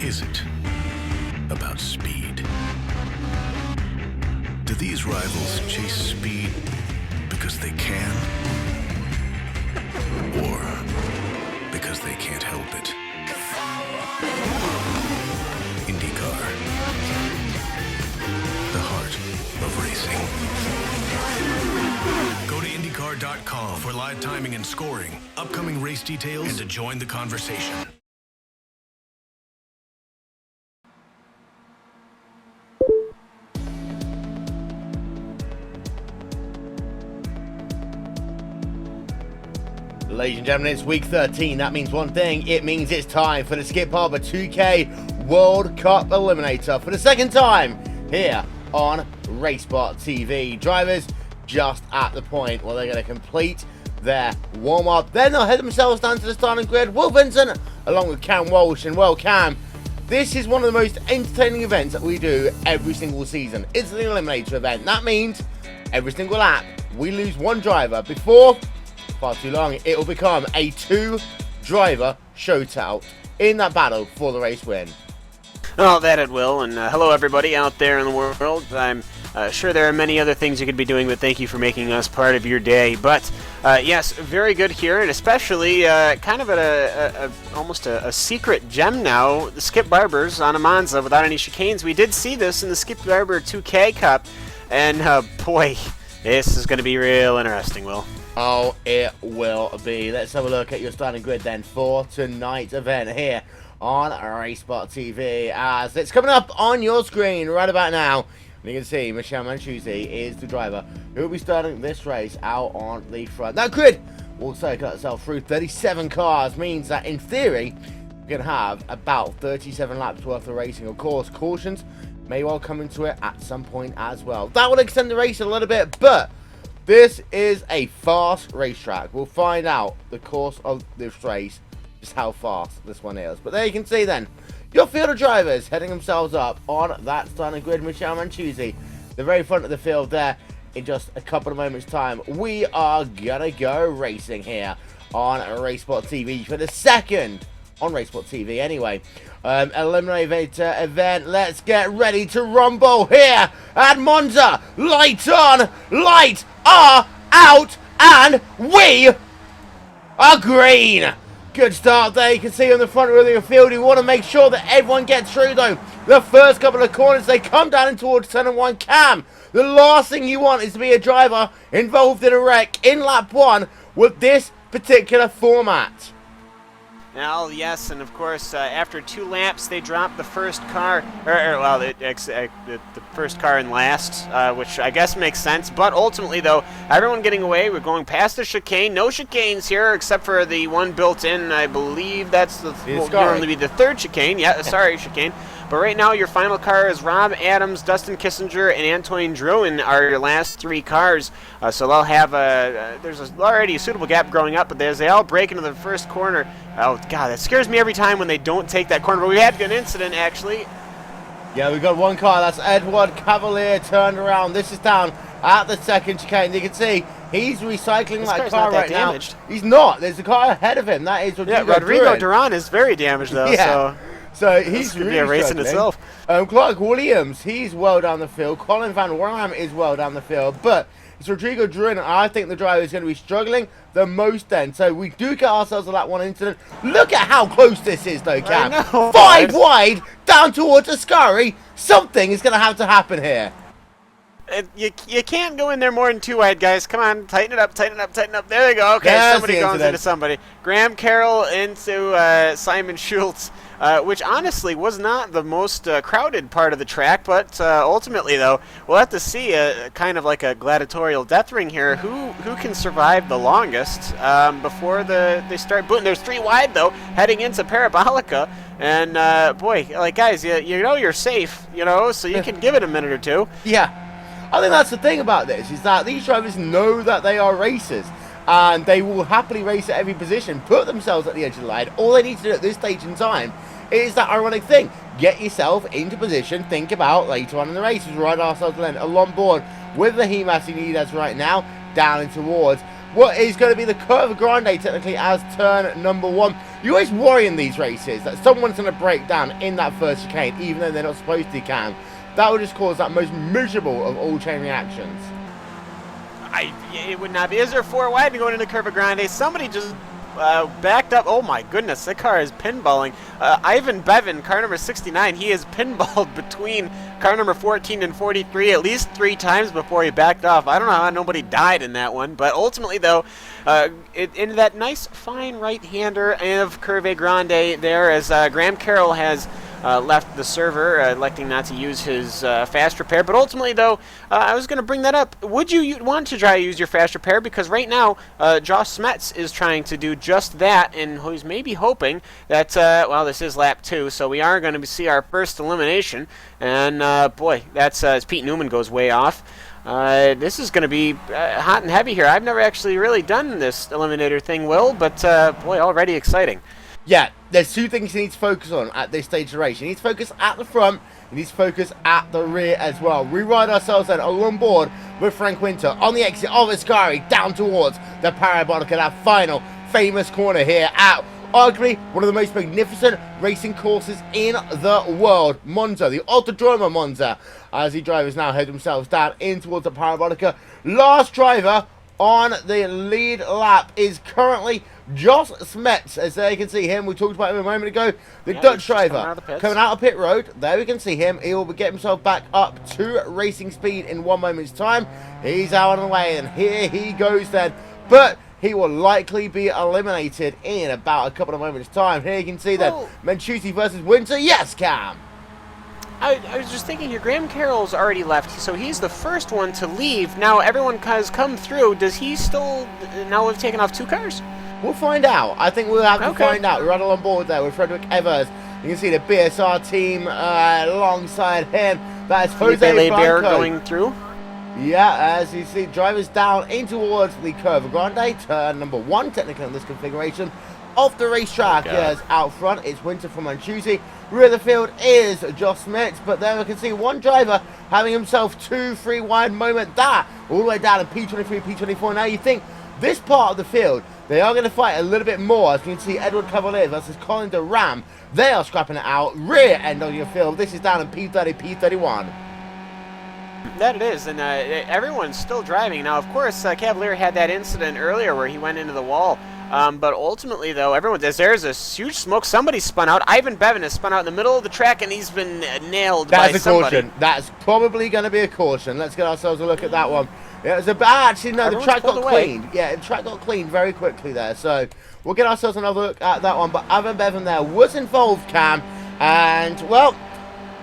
is it about speed? Do these rivals chase speed because they can? Or because they can't help it? IndyCar. The heart of racing. Go to IndyCar.com for live timing and scoring, upcoming race details, and to join the conversation. Ladies and gentlemen, it's week 13. That means one thing. It means it's time for the Skip Barber 2K World Cup Eliminator for the second time here on RaceSpotTV. Drivers just at the point where they're going to complete their warm-up. Then they'll head themselves down to the starting grid. Will Vincent, along with Cam Walsh. And well, Cam, this is one of the most entertaining events that we do every single season. It's an Eliminator event. That means every single lap, we lose one driver. Before far too long, it will become a two-driver shootout in that battle for the race win. Oh, that it will, and hello everybody out there in the world. I'm sure there are many other things you could be doing, but thank you for making us part of your day. But yes, very good here, and especially kind of at almost a secret gem now, the Skip Barbers on a Monza without any chicanes. We did see this in the Skip Barber 2K Cup, and boy, this is going to be real interesting, Will. Oh, it will be. Let's have a look at your starting grid then for tonight's event here on RaceSpotTV, as it's coming up on your screen right about now. And you can see Michelle Manchuzzi is the driver who will be starting this race out on the front. That grid will circle itself through 37 cars, means that in theory we can have about 37 laps worth of racing. Of course, cautions may well come into it at some point as well. That will extend the race a little bit, but this is a fast racetrack. We'll find out the course of this race, just how fast this one is. But there you can see then, your field of drivers heading themselves up on that starting grid. Michelle Manchuzzi, the very front of the field there. In just a couple of moments' time, we are gonna go racing here on RaceSpotTV for the second, on RaceSpotTV anyway, Eliminator event. Let's get ready to rumble here at Monza. Light on, light are out, and we are green. Good start there. You can see on the front row of the field. You want to make sure that everyone gets through, though. The first couple of corners, they come down towards turn 1. Cam, the last thing you want is to be a driver involved in a wreck in lap 1 with this particular format. Well, yes, and of course, after 2 laps, they dropped the first car, the first car in last, which I guess makes sense. But ultimately, though, everyone getting away. We're going past the chicane. No chicanes here, except for the one built in. I believe that's will normally be the third chicane. Yeah, sorry, chicane. But right now, your final car is Rob Adams, Dustin Kissinger, and Antoine Drouin are your last 3 cars. So they'll have there's already a suitable gap growing up, but as they all break into the first corner, oh god, that scares me every time when they don't take that corner. But we had an incident actually. Yeah, we've got one car. That's Edward Cavalier turned around. This is down at the second chicane. You can see he's recycling that car right now. He's not. There's a car ahead of him. That is Rodrigo Duran is very damaged though. Yeah. So he's really be a race in itself. Clark Williams, he's well down the field. Colin Van Ram is well down the field. But it's Rodrigo Duran. I think the driver is going to be struggling the most then. So we do get ourselves a lap 1 incident. Look at how close this is though, Cam. 5 wide down towards Ascari. Something is going to have to happen here. You can't go in there more than 2 wide, guys. Come on, tighten it up, tighten it up, tighten it up. There you go. Okay, there's somebody goes into somebody. Graham Carroll into Simon Schultz. Which honestly was not the most crowded part of the track, but ultimately, though, we'll have to see kind of like a gladiatorial death ring here. Who can survive the longest before they start booting? There's 3 wide, though, heading into Parabolica. And, boy, like, guys, you know you're safe, you know, so you can give it a minute or 2. Yeah. I think that's the thing about this, is that these drivers know that they are racers. And they will happily race at every position, put themselves at the edge of the line. All they need to do at this stage in time is that ironic thing. Get yourself into position, think about later on in the race. We ride ourselves along board with the heat mass he needs right now, down and towards what is going to be the Curva Grande technically as turn number 1. You always worry in these races that someone's going to break down in that first chicane, even though they're not supposed to, Cam. That would just cause that most miserable of all chain reactions. It would not be. Is there 4 wide to go into Curva Grande? Somebody just backed up. Oh my goodness, that car is pinballing. Ivan Bevan, car number 69, he is pinballed between car number 14 and 43 at least 3 times before he backed off. I don't know how nobody died in that one, but ultimately though, in that nice fine right-hander of Curva Grande there, as Graham Carroll has left the server, electing not to use his fast repair. But ultimately, though, I was going to bring that up. Would you want to try to use your fast repair? Because right now, Josh Smets is trying to do just that, and he's maybe hoping that, well, this is lap 2, so we are going to see our first elimination. And, boy, that's as Pete Newman goes way off. This is going to be hot and heavy here. I've never actually really done this Eliminator thing, Will, but, boy, already exciting. Yeah, there's 2 things he needs to focus on at this stage of the race. He needs to focus at the front, he needs to focus at the rear as well. We ride ourselves then along board with Frank Winter on the exit of Ascari down towards the Parabolica, that final famous corner here at arguably one of the most magnificent racing courses in the world, Monza, the Autodromo Monza, as the drivers now head themselves down in towards the Parabolica. Last driver on the lead lap is currently Josh Smets, as there you can see him. We talked about him a moment ago. The Dutch driver coming out of pit road. There we can see him. He will get himself back up to racing speed in 1 moment's time. He's out on the way, and here he goes then. But he will likely be eliminated in about a couple of moments' time. Here you can see that Manchusi versus Winter. Yes, Cam. I was just thinking here, Graham Carroll's already left, so he's the first one to leave. Now everyone has come through. Does he still, now we've taken off 2 cars? We'll find out. I think we'll have to find out. We're right on board there with Frederick Evers. You can see the BSR team alongside him. That's Jose Barber going through. Yeah, as you see, drivers down in towards the Curva Grande, turn number 1, technically on this configuration of the racetrack. Yes, out front, it's Winter from Manchusi. Rear of the field is Josh Smets, but then we can see one driver having himself 2-3 wide moment. That all the way down to P23, P24. Now you think this part of the field, they are going to fight a little bit more. As you can see, Edward Cavalier versus Colin Duran. They are scrapping it out. Rear end of your field. This is down in P30, P31. That it is, and everyone's still driving. Now, of course, Cavalier had that incident earlier where he went into the wall. But ultimately, though, there's a huge smoke. Somebody spun out. Ivan Bevan has spun out in the middle of the track, and he's been nailed by somebody. That's a caution. That's probably going to be a caution. Let's get ourselves a look at that one. Yeah, it was actually, no, the track got cleaned. Yeah, the track got cleaned very quickly there. So we'll get ourselves another look at that one. But Ivan Bevan there was involved, Cam. And, well,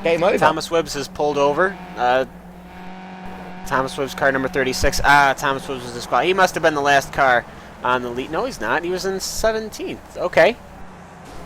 game over. Thomas Wibbs has pulled over. Thomas Wibbs, car number 36. Thomas Wibbs was disqualified. He must have been the last car on the lead. No, he's not. He was in 17th. Okay.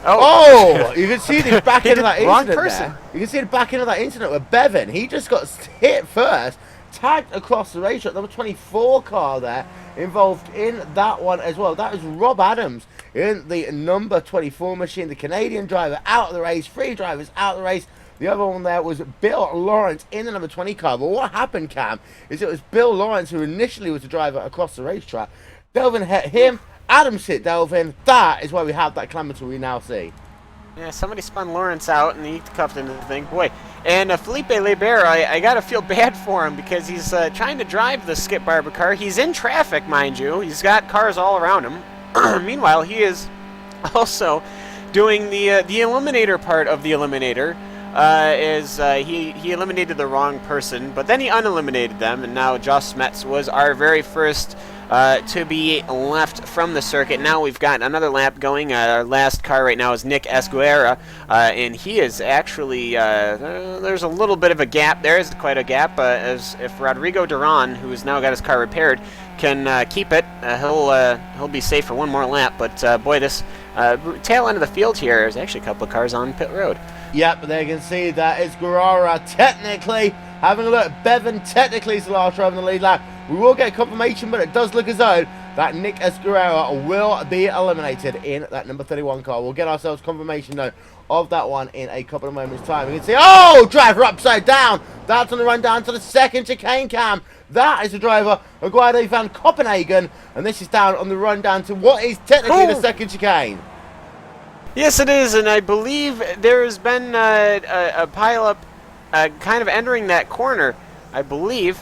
Oh, you can see the back end of that incident person. there. You can see the back end of that incident with Bevan. He just got hit first, tagged across the racetrack. Number 24 car there involved in that one as well. That was Rob Adams in the number 24 machine. The Canadian driver out of the race. 3 drivers out of the race. The other one there was Bill Lawrence in the number 20 car. But what happened, Cam, is it was Bill Lawrence who initially was the driver across the racetrack. Delvin hit him. Adams hit Delvin. That is why we have that calamity we now see. Yeah, somebody spun Lawrence out and he cuffed into the thing. Boy, and Felipe Leber, I got to feel bad for him because he's trying to drive the Skip Barber car. He's in traffic, mind you. He's got cars all around him. Meanwhile, he is also doing the Eliminator part of the Eliminator. He eliminated the wrong person, but then he uneliminated them, and now Josh Smets was our very first to be left from the circuit. Now we've got another lap going. Our last car right now is Nick Esguerra, and he is actually, there's a little bit of a gap. There is quite a gap, as if Rodrigo Duran, who has now got his car repaired, can keep it, he'll be safe for one more lap. But boy, this tail end of the field here is actually a couple of cars on pit road. Yep, there you can see that it's Guerrera technically having a look. Bevan technically is the last driver in the lead lap. We will get confirmation, but it does look as though that Nick Esguerra will be eliminated in that number 31 car. We'll get ourselves confirmation, though, of that one in a couple of moments' time. You can see, oh, driver upside down. That's on the run down to the second chicane, Cam. That is the driver, Aguado van Copenhagen, and this is down on the run down to what is technically the second chicane. Yes, it is, and I believe there's been a pileup kind of entering that corner. I believe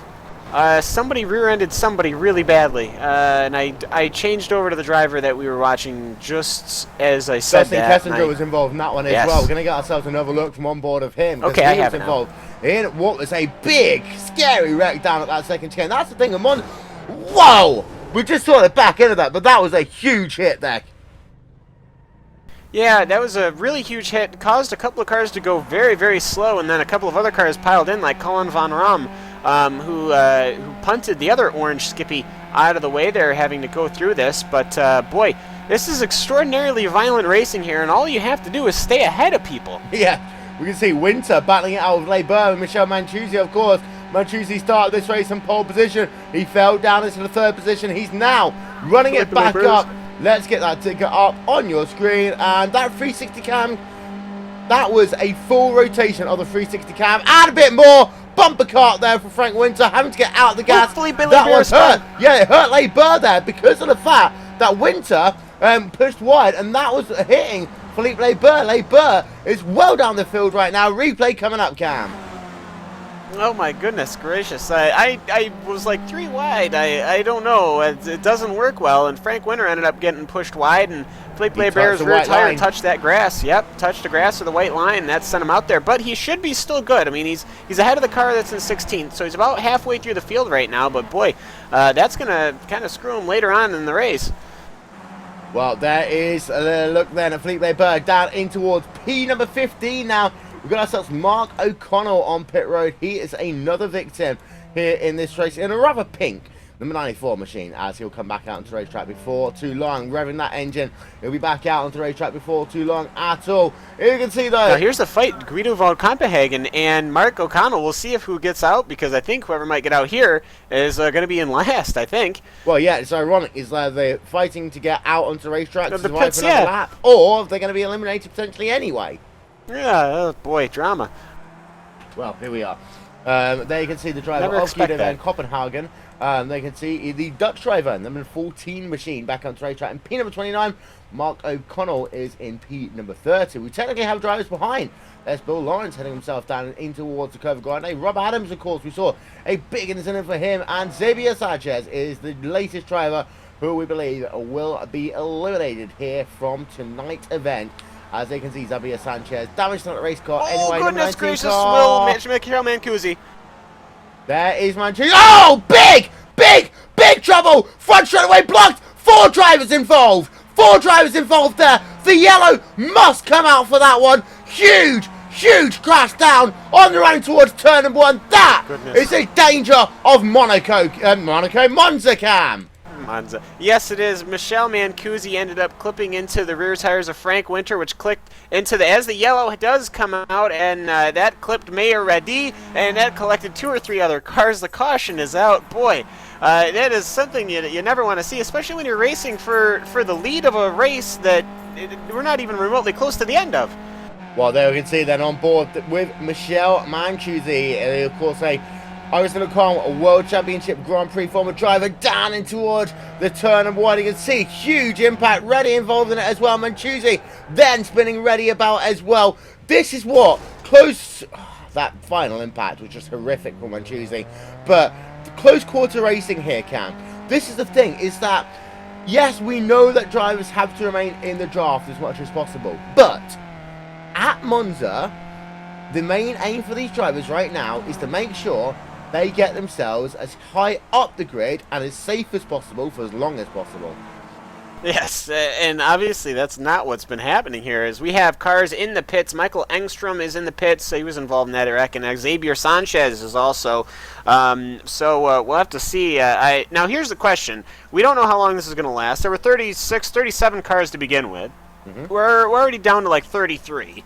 somebody rear-ended somebody really badly, and I changed over to the driver that we were watching just as I said Justin that. Kessinger was involved in that one as well. We're going to get ourselves another look from on board of him. Okay, I he have was it involved in what was a big, scary wreck down at that second chicane. That's the thing, Amon. Whoa! We just saw the back end of that, but that was a huge hit there. Yeah, that was a really huge hit. Caused a couple of cars to go very, very slow, and then a couple of other cars piled in, like Colin Von Rom, who punted the other orange Skippy out of the way there, having to go through this. But, boy, this is extraordinarily violent racing here, and all you have to do is stay ahead of people. Yeah, we can see Winter battling it out with Barber and Michel Manchuzzi, of course. Manchuzzi started this race in pole position. He fell down into the third position. He's now running it back up. Let's get that ticker up on your screen. And that 360 cam, that was a full rotation of the 360 cam. And a bit more. Bumper cart there for Frank Winter, having to get out of the gas. Hopefully Billy that Bear was hurt. Yeah, it hurt Barber there because of the fact that Winter pushed wide. And that was hitting Philippe Barber. Barber is well down the field right now. Replay coming up, Cam. Oh my goodness gracious. I was like 3 wide. I don't know. It doesn't work well, and Frank Winter ended up getting pushed wide, and Philippe Bear's rear tire touched that grass. Yep, touched the grass of the white line. That sent him out there, but he should be still good. I mean, he's ahead of the car that's in 16th, so he's about halfway through the field right now, but boy, that's going to kind of screw him later on in the race. Well, there is a look then at Philippe Barber down in towards P number 15 now. We've got ourselves Mark O'Connell on pit road. He is another victim here in this race in a rather pink number 94 machine, as he'll come back out onto the racetrack before too long. Revving that engine, he'll be back out onto the racetrack before too long at all. Here you can see though. Now here's the fight, Guido von Kampenhagen and Mark O'Connell. We'll see if who gets out, because I think whoever might get out here is going to be in last, I think. Well, yeah, it's ironic. Is that they're fighting to get out onto the racetrack to survive pits, for another lap, or if they're going to be eliminated potentially anyway. Yeah, oh boy, drama. Well, here we are. There you can see the driver of Guido van Copenhagen. They can see the Dutch driver, number 14 machine, back on the racetrack. And P number 29, Mark O'Connell is in P number 30. We technically have drivers behind. There's Bill Lawrence heading himself down in towards the Curva Grande. Rob Adams, of course, we saw a big incident for him. And Xavier Sanchez is the latest driver who we believe will be eliminated here from tonight's event. As they can see, Xavier Sanchez damaged on the race car. Oh, anyway, goodness gracious, car. Michel Manchuzzi. There is Manchuzzi. Oh, big trouble. Front straightaway blocked. 4 drivers involved. 4 drivers involved there. The yellow must come out for that one. Huge crash down on the run towards turn number 1. That is a danger of Monza, Cam. Monza. Yes, it is. Michel Manchuzzi ended up clipping into the rear tires of Frank Winter, which clicked into as the yellow does come out, and that clipped Mayor Radi, and that collected 2 or 3 other cars. The caution is out. Boy, that is something you never want to see, especially when you're racing for the lead of a race that we're not even remotely close to the end of. Well, there we can see then on board with Michel Manchuzzi, of course, a World Championship Grand Prix former driver down in towards the turn number 1. You can see huge impact. Reddy involved in it as well. Manchuzzi then spinning Reddy about as well. This is what close. That final impact was just horrific for Manchuzzi. But close quarter racing here, Cam. This is the thing, is that yes, we know that drivers have to remain in the draft as much as possible. But at Monza, the main aim for these drivers right now is to make sure they get themselves as high up the grid and as safe as possible for as long as possible. Yes, and obviously that's not what's been happening here. As we have cars in the pits, Michael Engstrom is in the pits, so he was involved in that wreck, and Xavier Sanchez is also. So we'll have to see. Now here's the question: we don't know how long this is going to last. There were 37 cars to begin with. Mm-hmm. We're already down to like 33.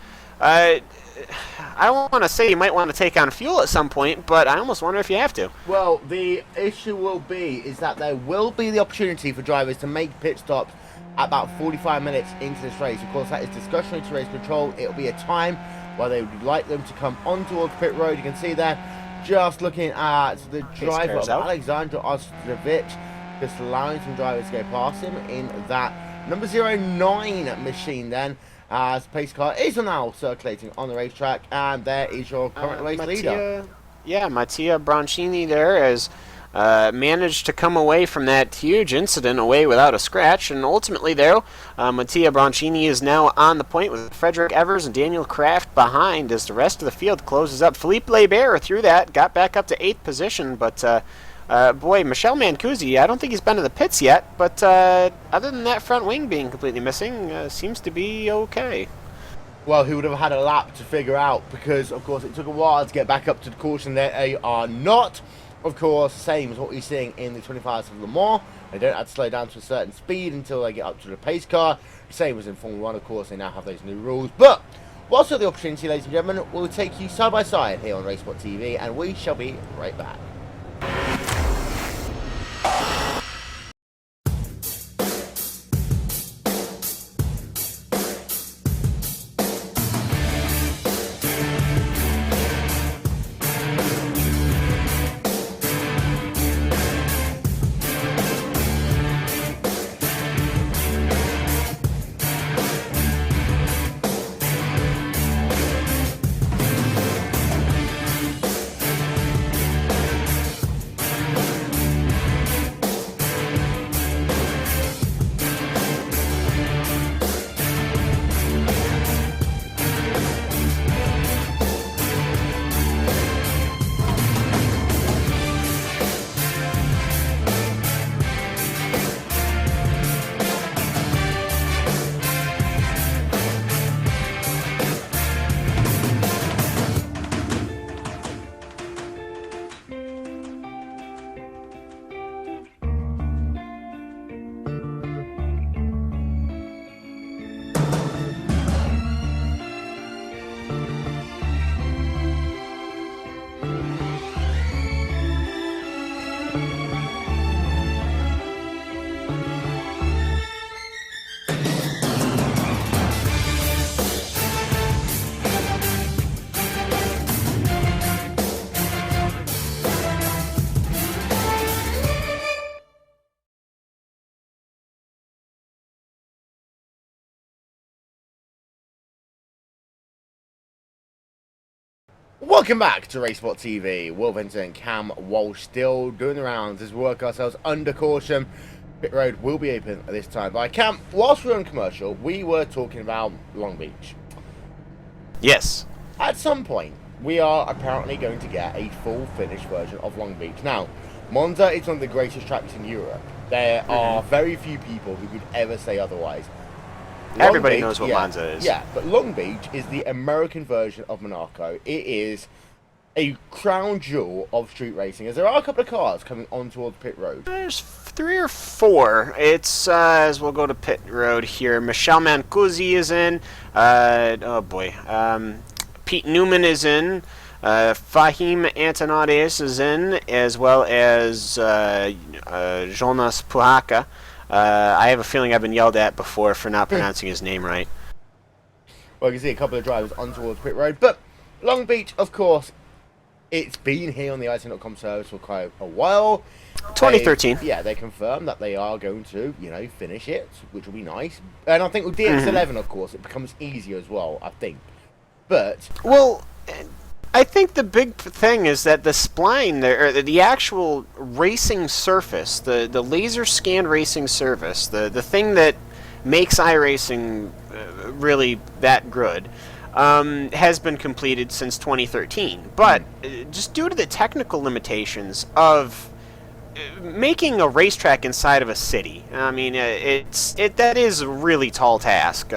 I want to say you might want to take on fuel at some point, but I almost wonder if you have to. Well, the issue will be is that there will be the opportunity for drivers to make pit stops at about 45 minutes into this race. Of course, that is discretionary to race control. It will be a time where they would like them to come on towards pit road. You can see there, just looking at the driver of Alexander Ostrovich, just allowing some drivers to go past him in that number 09 machine then. as pace car is now circulating on the racetrack, and there is your current race leader. Yeah, Mattia Broncini there has managed to come away from that huge incident away without a scratch, and ultimately there, Mattia Broncini is now on the point with Frederick Evers and Daniel Kraft behind as the rest of the field closes up. Philippe Lebert through that, got back up to 8th position, but boy, Michel Mancusi, I don't think he's been to the pits yet, but other than that front wing being completely missing, seems to be okay. Well, he would have had a lap to figure out, because, of course, it took a while to get back up to the caution. They are not, of course, same as what you're seeing in the 25s of Le Mans. They don't have to slow down to a certain speed until they get up to the pace car. Same as in Formula 1, of course, they now have those new rules. But, whilst we have the opportunity, ladies and gentlemen, we'll take you side by side here on RaceSpotTV, and we shall be right back. Welcome back to RaceSpotTV. Will Vincent and Cam Walsh still doing the rounds as we work ourselves under caution. Pit road will be open at this time. But Cam, whilst we were on commercial, we were talking about Long Beach. Yes. At some point, we are apparently going to get a full finished version of Long Beach. Now, Monza is one of the greatest tracks in Europe. There are very few people who could ever say otherwise. Everybody knows what Monza is. Yeah, but Long Beach is the American version of Monaco. It is a crown jewel of street racing, as there are a couple of cars coming on towards pit road. There's 3 or 4. It's, as we'll go to pit road here, Michel Mancusi is in, Pete Newman is in, Fahim Antonades is in, as well as Jonas Puhaka. I have a feeling I've been yelled at before for not pronouncing his name right. Well, you can see a couple of drivers on towards pit road. But Long Beach, of course, it's been here on the ITN.com service for quite a while. 2013. They confirmed that they are going to, finish it, which will be nice. And I think with DX11, of course, it becomes easier as well, I think. But... well... I think the big thing is that the spline there, or the actual racing surface, the laser scanned racing surface, the thing that makes iRacing really that good, has been completed since 2013. But just due to the technical limitations of making a racetrack inside of a city, I mean, that is a really tall task.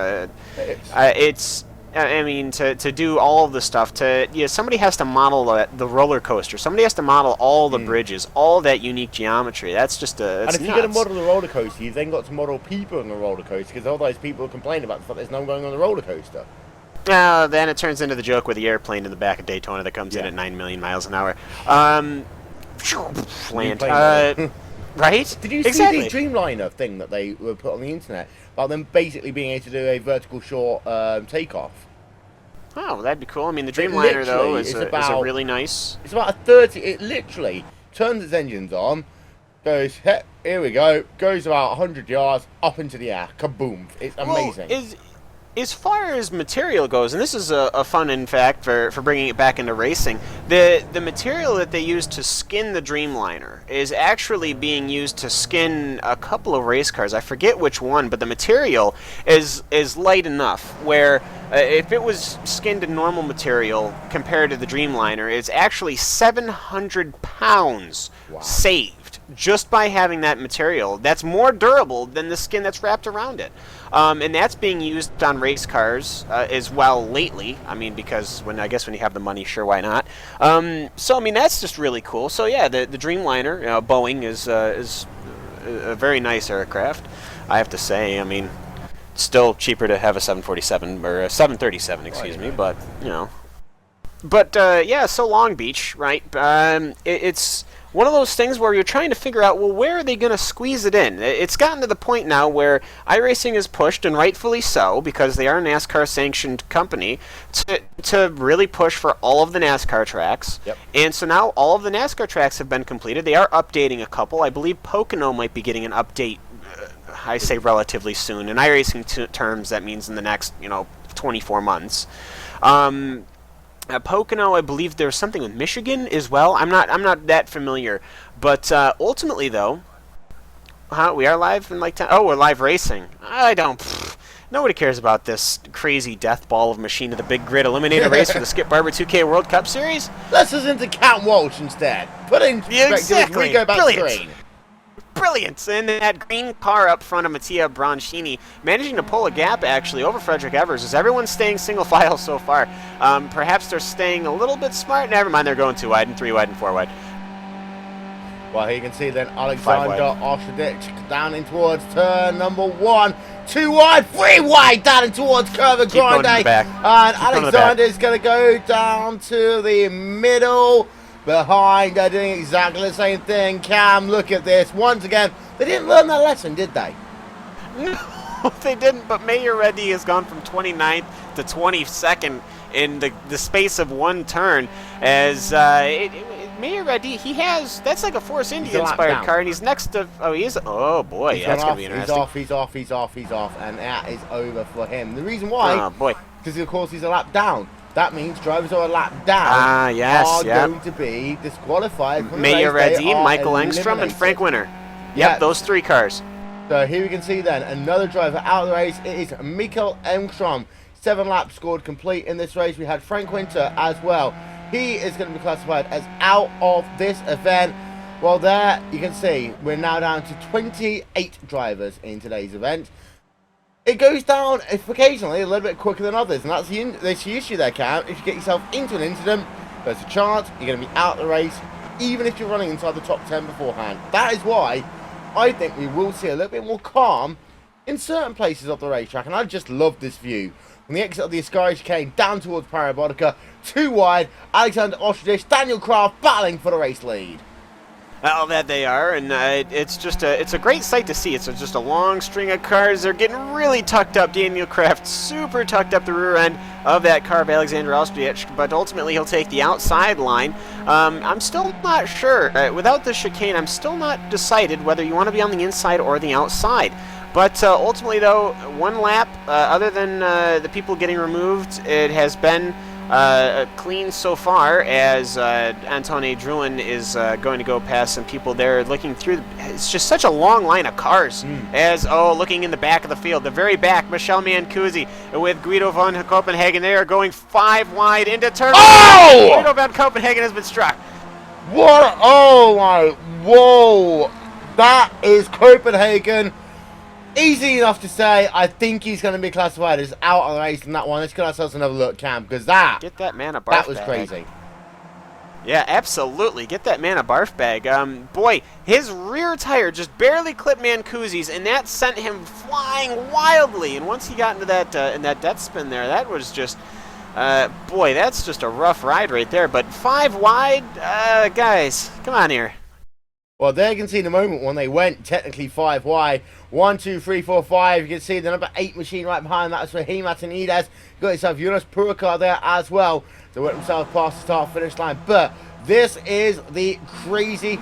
I mean, to do all of the stuff, somebody has to model the roller coaster. Somebody has to model all the bridges, all that unique geometry. That's just and if you're going to model the roller coaster, you've then got to model people on the roller coaster, because otherwise people complain about the fact there's no one going on the roller coaster. Then it turns into the joke with the airplane in the back of Daytona that comes in at 9 million miles an hour. Land. Right? Did you see the Dreamliner thing that they were put on the internet about them basically being able to do a vertical short takeoff? Oh, that'd be cool. I mean, the Dreamliner, though, is a really nice... It's about a 30... It literally turns its engines on, goes, here we go, goes about 100 yards, up into the air, kaboom. It's amazing. Well, as far as material goes, and this is a fun in fact for bringing it back into racing, the material that they use to skin the Dreamliner is actually being used to skin a couple of race cars. I forget which one, but the material is light enough where if it was skinned in normal material compared to the Dreamliner, it's actually 700 pounds saved just by having that material. That's more durable than the skin that's wrapped around it. And that's being used on race cars as well lately. I mean, because I guess when you have the money, sure, why not? So I mean, that's just really cool. So yeah, the Dreamliner, Boeing is a very nice aircraft, I have to say. I mean, it's still cheaper to have a 747 or a 737, excuse me, but you know. But yeah, so Long Beach, right? It's one of those things where you're trying to figure out, well, where are they going to squeeze it in? It's gotten to the point now where iRacing is pushed, and rightfully so, because they are a NASCAR-sanctioned company, to really push for all of the NASCAR tracks. Yep. And so now all of the NASCAR tracks have been completed. They are updating a couple. I believe Pocono might be getting an update, I say relatively soon. In iRacing terms, that means in the next, 24 months. Pocono, I believe there's something with Michigan as well. I'm not that familiar, but ultimately though, we are live in like 10. Oh, we're live racing. Nobody cares about this crazy death ball of machine to the big grid eliminator race for the Skip Barber 2K World Cup Series. Let's listen to Cam Walsh instead. Put in perspective as we go back screen. Brilliant! And that green car up front of Mattia Broncini managing to pull a gap actually over Frederick Evers. Is everyone staying single file so far? Perhaps they're staying a little bit smart. Never mind, they're going 2 wide and 3 wide and 4 wide. Well, here you can see then Alexander Oshadich down in towards turn number 1. 2 wide, 3 wide down in towards curve and grind. And Alexander's going to go down to the middle. Behind, they're doing exactly the same thing. Cam, look at this. Once again, they didn't learn that lesson, did they? No, they didn't, but Mayor Reddy has gone from 29th to 22nd in the space of one turn. As Mayor Reddy, that's like a Force India inspired car, and he's next to, oh boy, that's going to be interesting. He's off, and that is over for him. The reason why, because of course he's a lap down. That means drivers who are a lap down are going to be disqualified. Mayor Reddy, Michael Engstrom, and Frank Winter. Yep, those 3 cars. So here we can see then another driver out of the race. It is Michael Engstrom. 7 laps scored complete in this race. We had Frank Winter as well. He is going to be classified as out of this event. Well, there you can see we're now down to 28 drivers in today's event. It goes down occasionally a little bit quicker than others, and that's the issue there, Cam. If you get yourself into an incident, there's a chance you're going to be out of the race, even if you're running inside the top 10 beforehand. That is why I think we will see a little bit more calm in certain places of the racetrack, and I just love this view. From the exit of the Ascari chicane down towards Parabolica, 2 wide, Alexander Ostrich, Daniel Kraft battling for the race lead. Oh, that they are, and it's a great sight to see. It's just a long string of cars. They're getting really tucked up. Daniel Kraft super tucked up the rear end of that car of Alexander Ostrich, but ultimately he'll take the outside line. I'm still not sure. Without the chicane, I'm still not decided whether you want to be on the inside or the outside. But ultimately, though, 1 lap, other than the people getting removed, it has been clean so far, as Antone Druin is going to go past some people there looking through. It's just such a long line of cars. Looking in the back of the field, the very back, Michelle Mancusi with Guido van Copenhagen. They are going 5 wide into turn. Oh! Guido van Copenhagen has been struck. What? Oh my, whoa. That is Copenhagen. Easy enough to say. I think he's going to be classified as out of the race in that one. Let's get ourselves another look, Cam, because get that man a barf that was bag. crazy. Yeah, absolutely. Get that man a barf bag. Boy, his rear tire just barely clipped Mancusi's, and that sent him flying wildly. And once he got into that in that death spin there, that was just, boy, that's just a rough ride right there. But 5 wide, guys, come on here. Well, there you can see the moment when they went technically 5 wide. 1, 2, 3, 4, 5. You can see the number 8 machine right behind that. That's for Matanides. You got yourself Jonas Purkar there as well. They went themselves past the start-finish line. But this is the crazy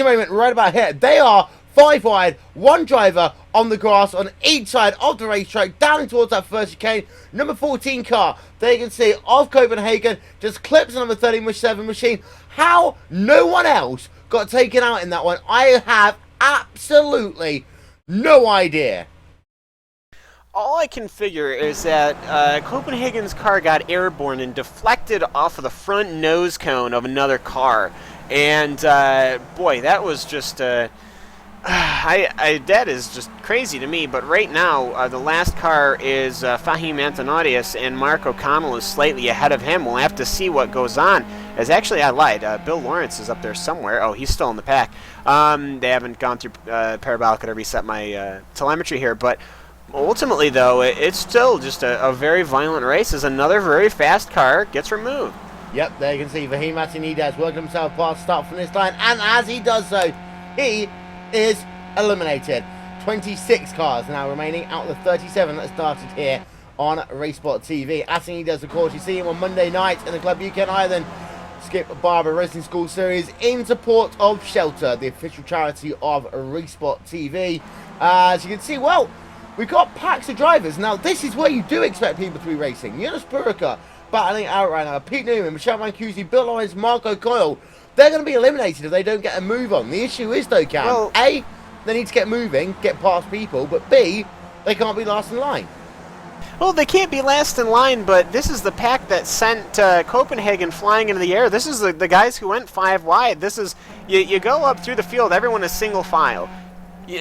moment right about here. They are 5 wide, 1 driver on the grass on each side of the racetrack, down towards that first chicane. Number 14 car, there you can see, of Copenhagen, just clips the number 37 machine. How no one else got taken out in that one, I have absolutely no idea. All I can figure is that Copenhagen's car got airborne and deflected off of the front nose cone of another car. And, boy, that was just... that is just crazy to me, but right now, the last car is Fahim Antonodius, and Mark O'Connell is slightly ahead of him. We'll have to see what goes on. As actually, I lied. Bill Lawrence is up there somewhere. Oh, he's still in the pack. They haven't gone through Parabolica to reset my telemetry here, but ultimately, though, it's still just a very violent race as another very fast car gets removed. Yep, there you can see Fahim Antonodius working himself past start finish line, and as he does so, he is eliminated. 26 cars now remaining out of the 37 that started here on RaceSpotTV. As he does, of course, you see him on Monday night in the Club UK Ireland Skip Barber Racing School Series in support of Shelter, the official charity of RaceSpotTV. As you can see, well, we've got packs of drivers. Now, this is where you do expect people to be racing. Jonas Purica battling out right now. Pete Newman, Michelle Mancusi, Bill Lawrence, Marco Coyle. They're going to be eliminated if they don't get a move on. The issue is, though, Cam, well, A, they need to get moving, get past people, but B, they can't be last in line. Well, they can't be last in line, but this is the pack that sent Copenhagen flying into the air. This is the guys who went 5 wide. This is, you go up through the field, everyone is single file.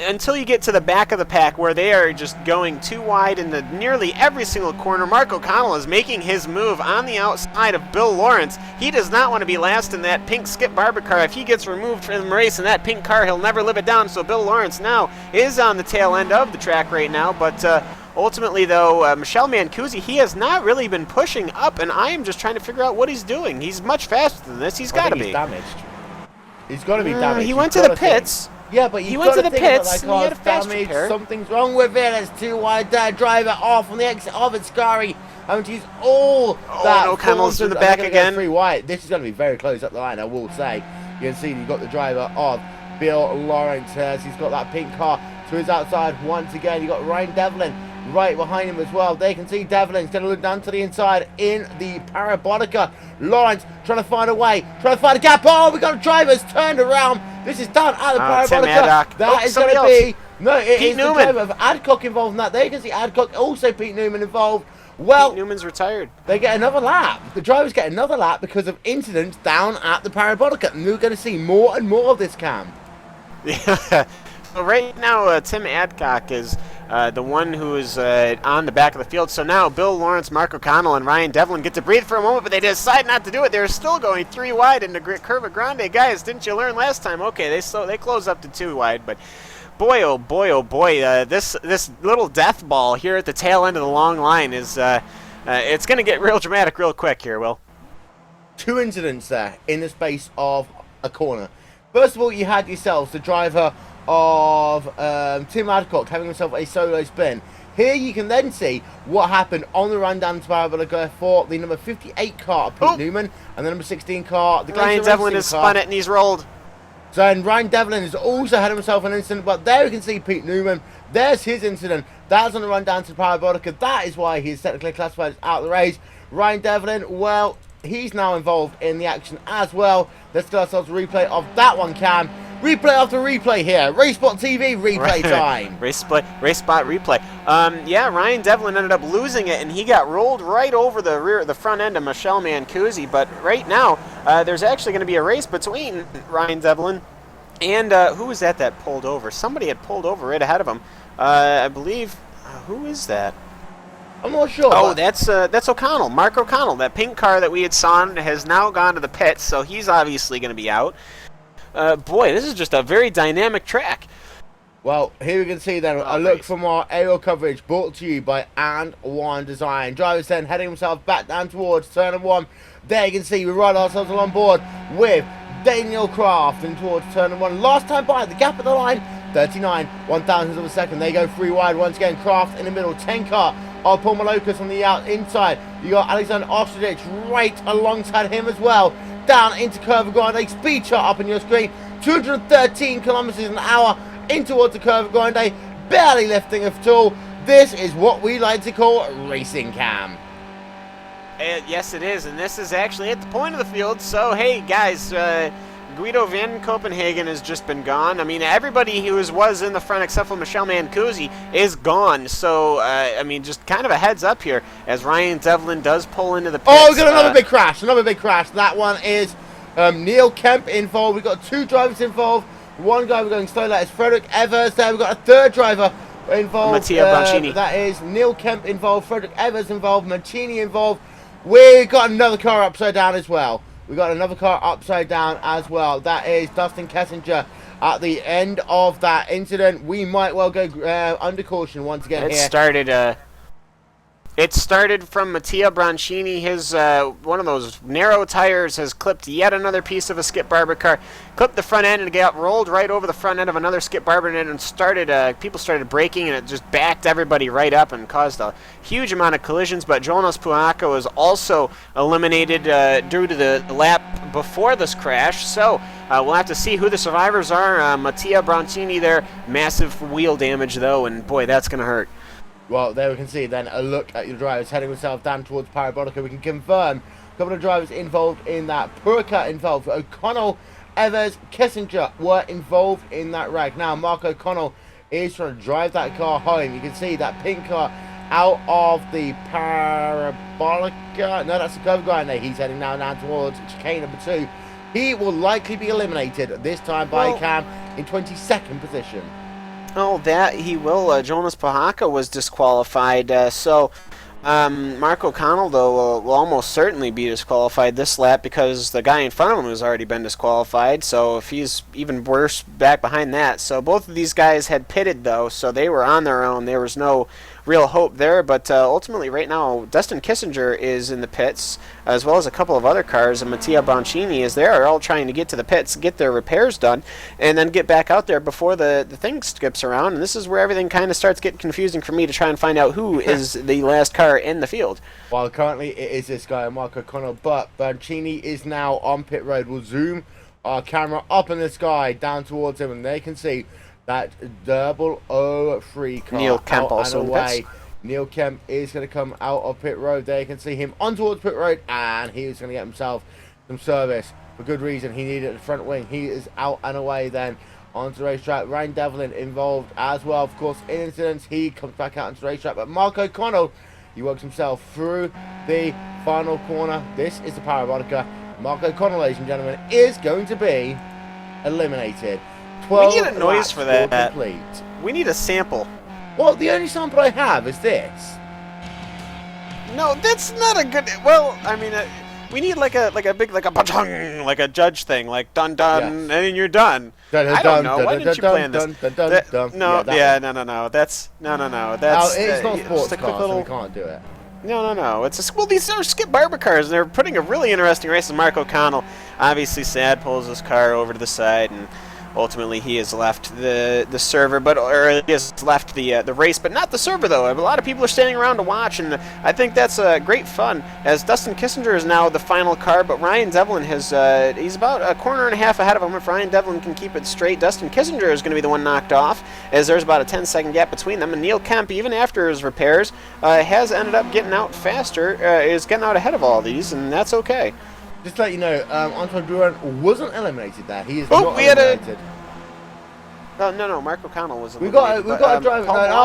Until you get to the back of the pack where they are just going 2 wide into nearly every single corner. Mark O'Connell is making his move on the outside of Bill Lawrence. He does not want to be last in that pink Skip Barber car. If he gets removed from the race in that pink car, he'll never live it down. So Bill Lawrence now is on the tail end of the track right now. But ultimately, though, Michelle Mancusi, he has not really been pushing up, and I am just trying to figure out what he's doing. He's much faster than this. He's got to be. He's damaged. He's got to be damaged. He went to the pits. Yeah, but he went to the pits, and he had a fast damage. Something's wrong with it. It's 2 wide driver off on the exit of it. Scary. And he's all that. O'Connell's in the back again. 3 wide. This is going to be very close up the line, I will say. You can see you've got the driver of Bill Lawrence as he's got that pink car to his outside once again. You've got Ryan Devlin right behind him as well. They can see Devlin's going to look down to the inside in the Parabolica. Lawrence trying to find a way, trying to find a gap. Oh, we got drivers turned around. This is done at the Parabolica. That is going to be... No, it is Newman. The driver of Adcock involved in that. There you can see Adcock, also Pete Newman involved. Well, Pete Newman's retired. They get another lap. The drivers get another lap because of incidents down at the Parabolica. And we're going to see more and more of this, Cam. Yeah. So right now, Tim Adcock is the one who is on the back of the field. So now Bill Lawrence, Mark O'Connell, and Ryan Devlin get to breathe for a moment, but they decide not to do it. They're still going 3 wide into Curva Grande. Guys, didn't you learn last time? Okay, they close up to 2 wide, but boy, oh boy, this little death ball here at the tail end of the long line is it's going to get real dramatic real quick here, Will. 2 incidents there in the space of a corner. First of all, you had yourselves the driver of Tim Adcock having himself a solo spin. Here you can then see what happened on the run down to Parabolica for the number 58 car, Pete Newman, and the number 16 car, the Ryan Devlin has spun it and he's rolled. So and Ryan Devlin has also had himself an incident, but there we can see Pete Newman. There's his incident. That's on the run down to Parabolica. That is why he's technically classified as out of the race. Ryan Devlin, well, he's now involved in the action as well. Let's get ourselves a replay of that one, Cam. Replay after replay here. RaceSpotTV replay time. RaceSpot replay. Yeah, Ryan Devlin ended up losing it, and he got rolled right over the front end of Michelle Mancusi. But right now, there's actually going to be a race between Ryan Devlin and who was that pulled over? Somebody had pulled over right ahead of him. I believe. Who is that? I'm not sure. Oh, that's O'Connell, Mark O'Connell. That pink car that we had saw has now gone to the pits, so he's obviously going to be out. Boy, this is just a very dynamic track. Well, here we can see then a look from our aerial coverage brought to you by And1 Design. Driver's then heading himself back down towards turn 1. There you can see we ride ourselves along board with Daniel Craft and towards turn 1. Last time by, the gap at the line, 39 1,000ths of a second. They go 3 wide once again. Craft in the middle, 10 car. Paul Malocas on the inside. You got Alexander Ostrich right alongside him as well. Down into Curva Grande, speed chart up on your screen, 213 kilometers an hour in towards the curve of Grande, barely lifting at all. This is what we like to call racing cam. Yes, it is, and this is actually at the point of the field. So, hey, guys, Guido van Copenhagen has just been gone. I mean, everybody who was in the front except for Michele Mancusi is gone. So, I mean, just kind of a heads up here as Ryan Devlin does pull into the pits. Oh, we've got another big crash. Another big crash. That one is Neil Kemp involved. We've got 2 drivers involved. One guy we're going slow. That is Frederick Evers. There we've got a 3rd driver involved. Mattia Boncini. That is Neil Kemp involved. Frederick Evers involved. Mancini involved. We got another car upside down as well. We got another car upside down as well. That is Dustin Kessinger. At the end of that incident, we might well go under caution once again here. It started from Mattia Broncini. His one of those narrow tires has clipped yet another piece of a Skip Barber car. Clipped the front end and got rolled right over the front end of another Skip Barber and started. People started braking and it just backed everybody right up and caused a huge amount of collisions. But Jonas Puaka was also eliminated due to the lap before this crash. So we'll have to see who the survivors are. Mattia Broncini there, massive wheel damage though, and boy, that's gonna hurt. Well, there we can see then a look at your drivers heading themselves down towards Parabolica. We can confirm a couple of drivers involved in that. Purka involved. O'Connell, Evers, Kissinger were involved in that wreck. Now, Mark O'Connell is trying to drive that car home. You can see that pink car out of the Parabolica. No, that's the curve grind there. He's heading now down towards chicane number 2. He will likely be eliminated this time by Cam in 22nd position. Oh, that he will. Jonas Pahaka was disqualified. Mark O'Connell, though, will almost certainly be disqualified this lap because the guy in front of him has already been disqualified. So if he's even worse back behind that. So both of these guys had pitted, though, so they were on their own. There was no real hope there. But ultimately, right now, Dustin Kissinger is in the pits, as well as a couple of other cars. And Mattia Broncini is there, all trying to get to the pits, get their repairs done, and then get back out there before the thing skips around. And this is where everything kind of starts getting confusing for me to try and find out who is the last car in the field. Well, currently it is this guy, Mark O'Connell, but Broncini is now on pit road. We'll zoom our camera up in the sky down towards him, and they can see that 003 car Neil Kemp out also and away. Neil Kemp is going to come out of pit road. There you can see him on towards pit road, and he is going to get himself some service for good reason. He needed the front wing. He is out and away then onto the racetrack. Ryan Devlin involved as well, of course, in incidents. He comes back out onto the racetrack, but Mark O'Connell, he works himself through the final corner. This is the Parabolica. Mark O'Connell, ladies and gentlemen, is going to be eliminated. 12 we need a noise for that. Complete. We need a sample. Well, the only sample I have is this. No, that's not a good. Well, I mean, we need like a big ba-chung, like a judge thing, like dun dun, Yes. and then you're done. Dun, I don't know. Why didn't you plan this? No, That's no. That's it's not just sports a quick car, little. so we can't do it. No. It's well, these are Skip Barber cars, and they're putting a really interesting race. And Mark O'Connell, obviously sad, pulls his car over to the side, and ultimately he has left the server, or he has left the race, but not the server though. A lot of people are standing around to watch, and I think that's great fun. As Dustin Kissinger is now the final car, but Ryan Devlin has he's about a corner and a half ahead of him. If Ryan Devlin can keep it straight, Dustin Kissinger is going to be the one knocked off, as there's about a 10-second gap between them. And Neil Kemp, even after his repairs, has ended up getting out faster, is getting out ahead of all these, and that's okay. Just to let you know, Anton Duran wasn't eliminated there. He is not eliminated. No, Mark O'Connell was We eliminated. got a driver.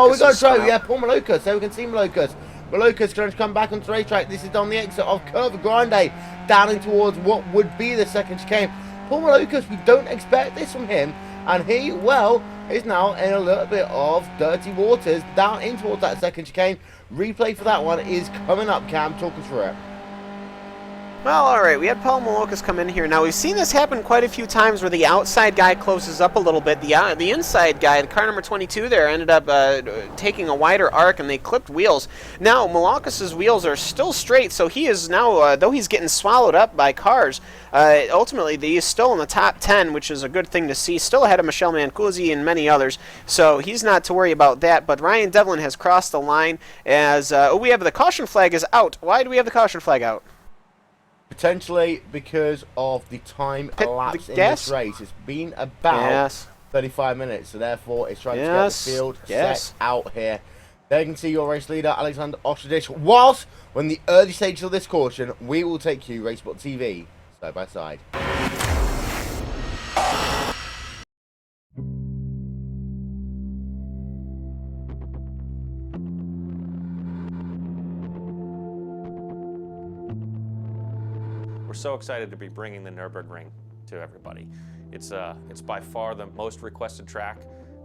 We got a driver. Yeah, Paul Malocas. So we can see Malocas. Malocas going to come back onto the racetrack. This is on the exit of Curva Grande, down in towards what would be the second chicane. Paul Malocas, we don't expect this from him, and he, well, is now in a little bit of dirty waters down in towards that second chicane. Replay for that one is coming up. Cam, talk us through it. Well, all right, we had Paul Malocas come in here. Now, we've seen this happen quite a few times where the outside guy closes up a little bit. The inside guy, the car number 22 there, ended up taking a wider arc, and they clipped wheels. Now, Malocas' wheels are still straight, so he is now, though he's getting swallowed up by cars, ultimately, he is still in the top 10, which is a good thing to see. Still ahead of Michele Mancusi and many others, so he's not to worry about that. But Ryan Devlin has crossed the line as, we have the caution flag is out. Why do we have the caution flag out? Potentially because of the time elapsed in this race. It's been about 35 minutes, so therefore it's trying to get the field set out here. There you can see your race leader, Alexander Ostradish, whilst when the early stages of this caution, we will take you, RaceSpotTV, side by side. We're so excited to be bringing the Nürburgring to everybody. It's by far the most requested track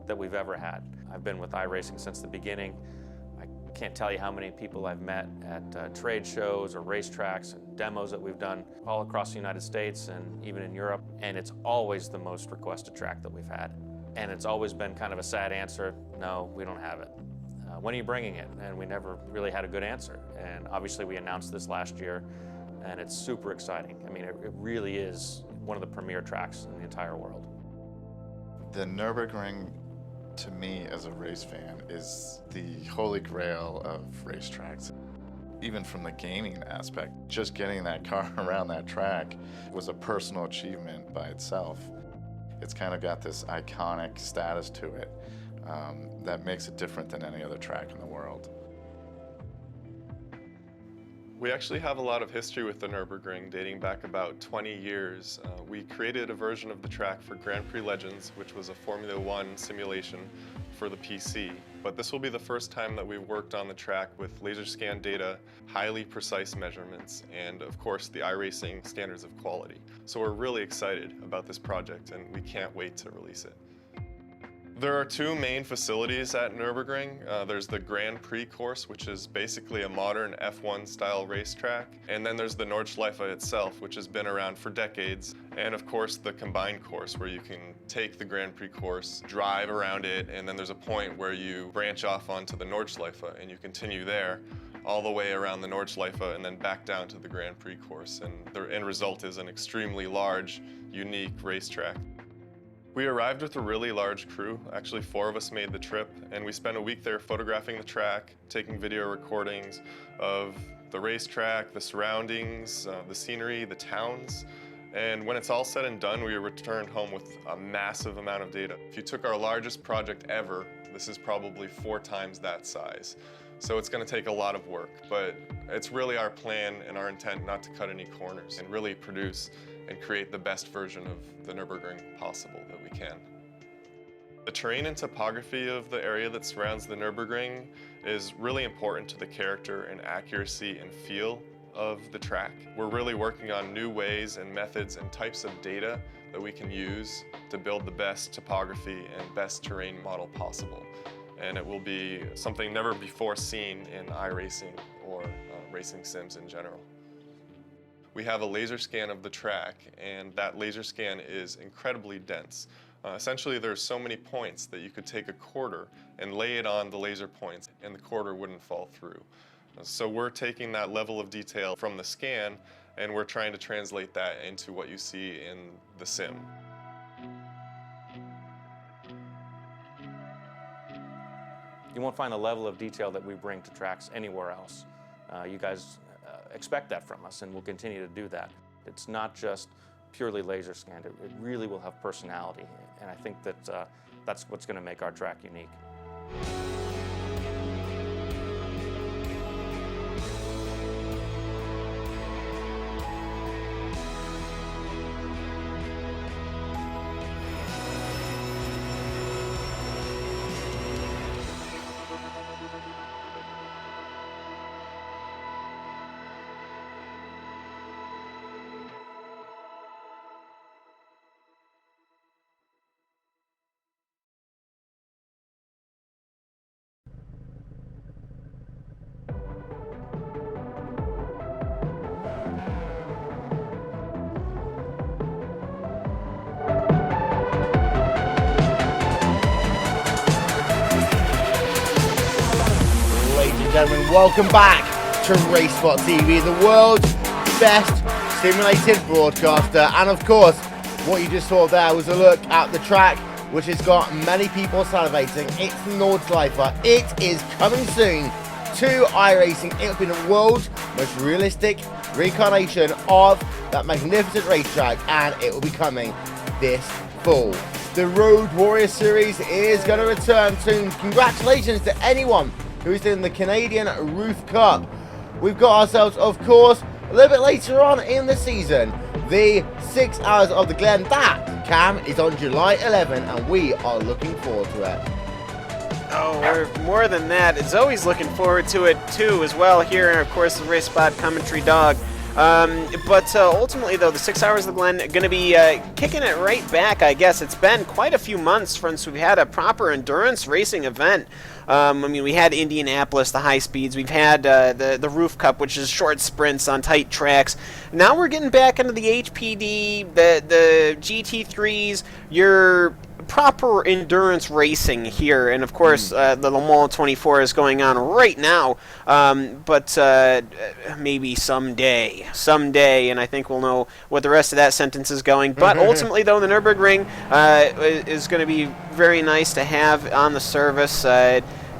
that we've ever had. I've been with iRacing since the beginning. I can't tell you how many people I've met at trade shows or racetracks and demos that we've done all across the United States and even in Europe. And it's always the most requested track that we've had. And it's always been kind of a sad answer, no, we don't have it. When are you bringing it? And we never really had a good answer. And obviously we announced this last year, and it's super exciting. I mean, it really is one of the premier tracks in the entire world. The Nürburgring, to me as a race fan, is the holy grail of racetracks. Even from the gaming aspect, just getting that car around that track was a personal achievement by itself. It's kind of got this iconic status to it that makes it different than any other track in the world. We actually have a lot of history with the Nürburgring dating back about 20 years. We created a version of the track for Grand Prix Legends, which was a Formula One simulation for the PC. But this will be the first time that we've worked on the track with laser scan data, highly precise measurements, and of course the iRacing standards of quality. So we're really excited about this project and we can't wait to release it. There are two main facilities at Nürburgring. There's the Grand Prix course, which is basically a modern F1 style racetrack. And then there's the Nordschleife itself, which has been around for decades. And of course, the combined course, where you can take the Grand Prix course, drive around it, and then there's a point where you branch off onto the Nordschleife and you continue there all the way around the Nordschleife and then back down to the Grand Prix course. And the end result is an extremely large, unique racetrack. We arrived with a really large crew. Actually, 4 of us made the trip, and we spent a week there photographing the track, taking video recordings of the racetrack, the surroundings, the scenery, the towns. And when it's all said and done, we returned home with a massive amount of data. If you took our largest project ever, this is probably 4 times that size. So it's going to take a lot of work, but it's really our plan and our intent not to cut any corners and really produce and create the best version of the Nürburgring possible that we can. The terrain and topography of the area that surrounds the Nürburgring is really important to the character and accuracy and feel of the track. We're really working on new ways and methods and types of data that we can use to build the best topography and best terrain model possible. And it will be something never before seen in iRacing or racing sims in general. We have a laser scan of the track, and that laser scan is incredibly dense. Essentially, there's so many points that you could take a quarter and lay it on the laser points, and the quarter wouldn't fall through. So we're taking that level of detail from the scan, and we're trying to translate that into what you see in the sim. You won't find the level of detail that we bring to tracks anywhere else. You guys expect that from us, and we'll continue to do that. It's not just purely laser scanned. It really will have personality, and I think that that's what's going to make our track unique. Gentlemen, welcome back to RaceSpotTV, the world's best simulated broadcaster. And of course, what you just saw there was a look at the track, which has got many people salivating. It's Nordschleife. It is coming soon to iRacing. It will be the world's most realistic reincarnation of that magnificent racetrack, and it will be coming this full. The Road Warrior Series is going to return soon. Congratulations to anyone who is in the Canadian Roof Cup. We've got ourselves, of course, a little bit later on in the season, the 6 Hours of the Glen. That, Cam, is on July 11, and we are looking forward to it. Oh, we're more than that. It's always looking forward to it, too, as well, here, and of course, the Race Spot commentary dog. But ultimately, though, the 6 Hours of the Glen going to be kicking it right back, I guess. It's been quite a few months since we've had a proper endurance racing event. I mean, we had Indianapolis, the high speeds. We've had the Roof Cup, which is short sprints on tight tracks. Now we're getting back into the HPD, the GT3s, your proper endurance racing here, and of course the Le Mans 24 is going on right now, but maybe someday, and I think we'll know what the rest of that sentence is going. But ultimately, though, the Nürburgring is going to be very nice to have on the service.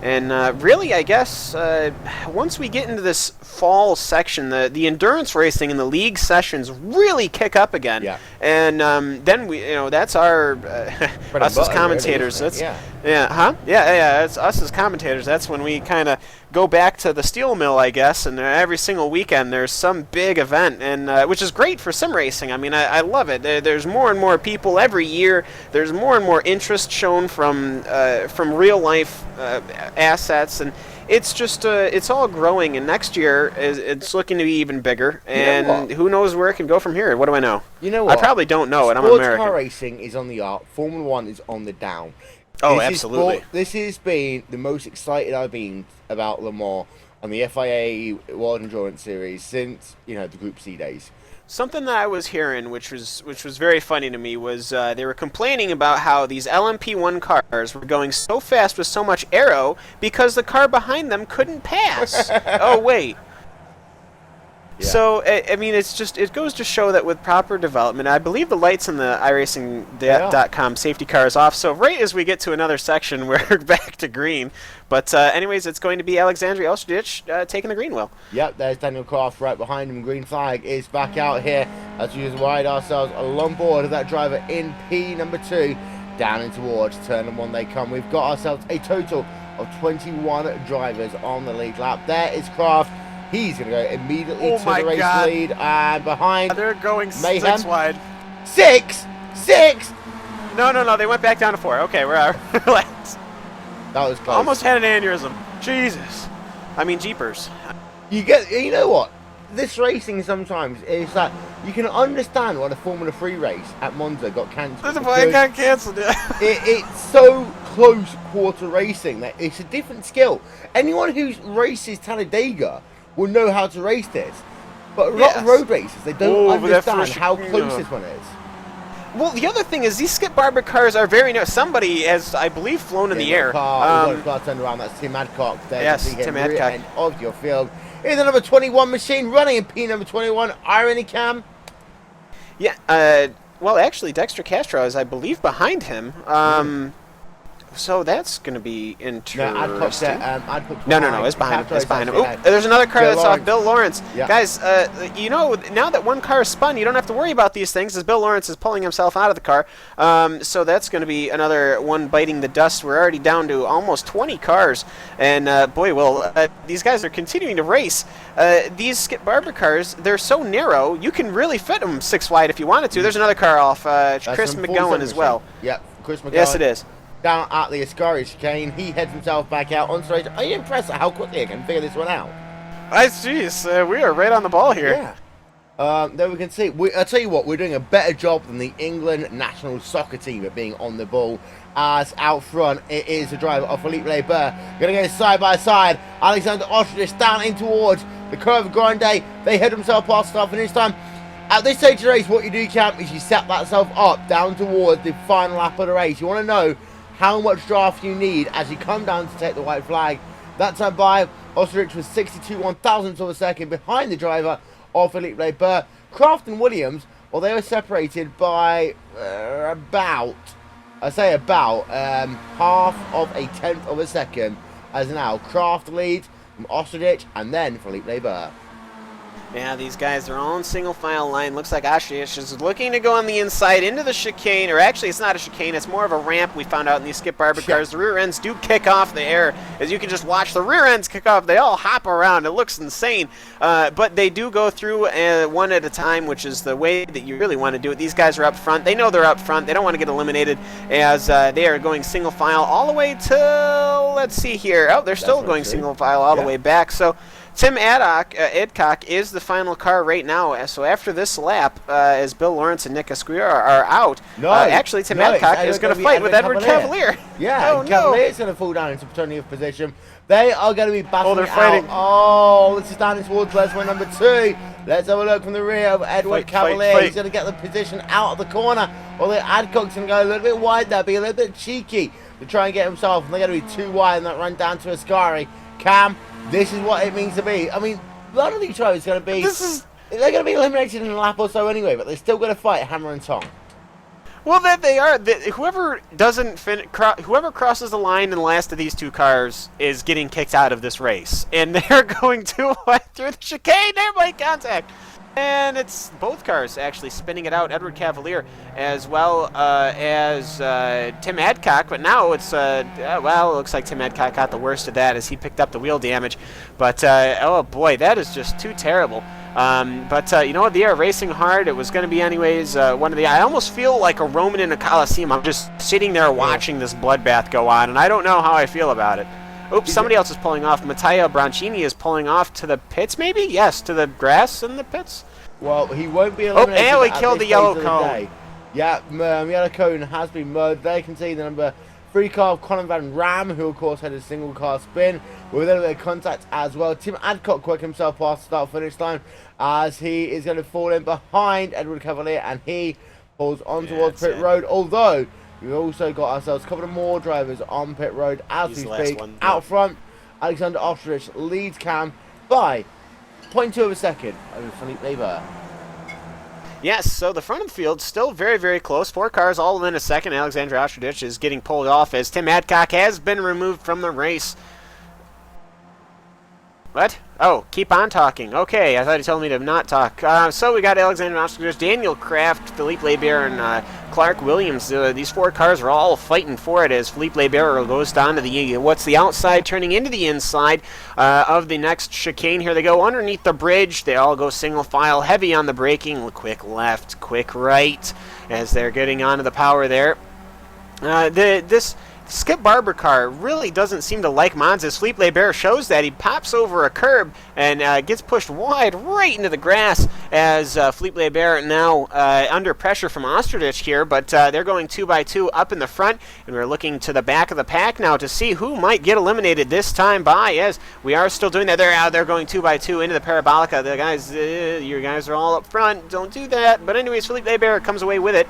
And really, I guess, once we get into this fall section, the endurance racing and the league sessions really kick up again. Yeah. And then we, that's our us as commentators. Really, that's It's us as commentators. That's when we kind of go back to the steel mill, I guess. And every single weekend there's some big event, and which is great for sim racing. I mean, I love it. There's more and more people every year. There's more and more interest shown from real life assets, and it's just it's all growing. And next year it's looking to be even bigger. And who knows where it can go from here? What do I know? You know what? I probably don't know it. I'm Sports American. car racing is on the up. Formula 1 is on the down. Oh, absolutely. This has been the most excited I've been about Le Mans on the FIA World Endurance Series since, the Group C days. Something that I was hearing, which was very funny to me, was they were complaining about how these LMP1 cars were going so fast with so much aero because the car behind them couldn't pass. Oh, wait. Yeah. So, I mean, it goes to show that with proper development, I believe the lights in the iRacing.com safety car is off, so right as we get to another section, we're back to green. But anyways, it's going to be Alexandre Ostrich taking the green wheel. Yep, there's Daniel Croft right behind him. Green flag is back out here as we just ride ourselves along board of that driver in P number 2. Down in towards turn 1 they come. We've got ourselves a total of 21 drivers on the lead lap. There is Croft. He's going to go immediately to the race lead, and behind they're going Mayhem. 6 wide. 6! No, they went back down to 4. Okay, we're relax. That was close. Almost had an aneurysm. Jesus. I mean, jeepers. You know what? This racing sometimes is that you can understand why the Formula 3 race at Monza got cancelled. That's why it got cancelled. It's so close quarter racing that it's a different skill. Anyone who races Talladega will know how to race this. But a lot of road racers, they don't understand how close this one is. Well, the other thing is these Skip Barber cars are very new. Somebody has, I believe, flown in the air. We've got a car turned around. That's Tim Adcock. There yes, to see him Tim rear Adcock. end of your field. Here's the number 21 machine running in P number 21. Irony, Cam? Yeah, well, actually, Dexter Castro is, I believe, behind him. So that's going to be interesting. No, It's behind him. It's behind him. Oh, there's another car that's off. Bill Lawrence. Yeah. Guys, now that one car is spun, you don't have to worry about these things as Bill Lawrence is pulling himself out of the car. So that's going to be another one biting the dust. We're already down to almost 20 cars. And, these guys are continuing to race. These Skip Barber cars, they're so narrow, you can really fit them 6 wide if you wanted to. There's another car off, Chris McGowan as well. Yep, Chris McGowan. Yes, it is. Down at the Ascari chicane, he heads himself back out on stage. Are you impressed at how quickly I can figure this one out? Jeez, we are right on the ball here. Yeah. There we can see. I'll tell you what, we're doing a better job than the England national soccer team at being on the ball. As out front, it is the driver of Philippe Leber. Going to go side by side. Alexander Ostrich down in towards the Curve Grande. They head themselves past stuff, and this time, at this stage of the race, what you do, Camp, is you set that self up down towards the final lap of the race. You want to know how much draft you need as you come down to take the white flag. That time by Ostrich was 62 1,000ths of a second behind the driver of Philippe Leber. Kraft and Williams, well, they were separated by about half of a tenth of a second, as now Kraft leads from Ostrich and then Philippe Leber. Yeah, these guys are all in single file line. Looks like Ashish is looking to go on the inside into the chicane, or actually it's not a chicane, it's more of a ramp we found out in these Skip Barber cars. The rear ends do kick off the air. As you can just watch the rear ends kick off, they all hop around. It looks insane, but they do go through one at a time, which is the way that you really want to do it. These guys are up front. They know they're up front. They don't want to get eliminated as they are going single file all the way to, let's see here. Oh, they're still going single file all the way back. So Tim Adcock is the final car right now. So after this lap, as Bill Lawrence and Nick Esquire are out, actually Tim Adcock is going to fight with Edward Cavalier. Yeah, Cavalier's going to fall down into 20th position. They are going to be battling they're fighting. Oh, this is down towards race number 2. Let's have a look from the rear of Edward Cavalier. He's going to get the position out of the corner. Although Adcock's going to go a little bit wide there, be a little bit cheeky to try and get himself. And they're going to be too wide and that run down to Ascari. Cam, this is what it means to be. I mean, a lot of these drivers are going to be... They're going to be eliminated in a lap or so anyway, but they're still going to fight hammer and tong. Well, that they are. Whoever crosses the line in the last of these two cars is getting kicked out of this race, and they're going to through the chicane. They're making contact, and it's both cars actually spinning it out. Edward Cavalier as well as Tim Adcock, but now it's well, it looks like Tim Adcock got the worst of that as he picked up the wheel damage. But oh boy, that is just too terrible. But you know what? They are racing hard. It was going to be anyways one of the... I almost feel like a Roman in a Coliseum. I'm just sitting there watching this bloodbath go on, and I don't know how I feel about it. Oops, somebody else is pulling off. Matteo Broncini is pulling off to the pits, maybe? Yes, to the grass in the pits. Well, he won't be eliminated. Oh, and we killed the yellow cone. Yeah, yellow cone has been murdered. There you can see the number 3 car of Colin Van Ram, who of course had a single car spin with a little bit of contact as well. Tim Adcock worked himself past the start-finish line as he is going to fall in behind Edward Cavalier, and he pulls on towards pit road. Although we've also got ourselves a couple of more drivers on pit road as we speak. Out front, Alexander Ostrich leads Cam by 0.2 of a second over Philippe Leber. Yes, so the front of the field still very, very close. 4 cars all within a second. Alexander Ostrich is getting pulled off as Tim Adcock has been removed from the race. What? Oh, keep on talking. Okay, I thought he told me to not talk. So we got Alexander Ostrich, Daniel Kraft, Philippe Leber, and Clark Williams. These 4 cars are all fighting for it as Philippe Leber goes down to the outside, turning into the inside of the next chicane. Here they go underneath the bridge. They all go single file, heavy on the braking. Quick left, quick right as they're getting onto the power there. This Skip Barber car really doesn't seem to like Monza's. Philippe Leber shows that. He pops over a curb and gets pushed wide right into the grass as Philippe Leber now under pressure from Ostrich here, but they're going 2 by 2 up in the front, and we're looking to the back of the pack now to see who might get eliminated this time by, as we are still doing that. They're going 2 by 2 into the Parabolica. The guys, you guys are all up front. Don't do that. But anyways, Philippe Leber comes away with it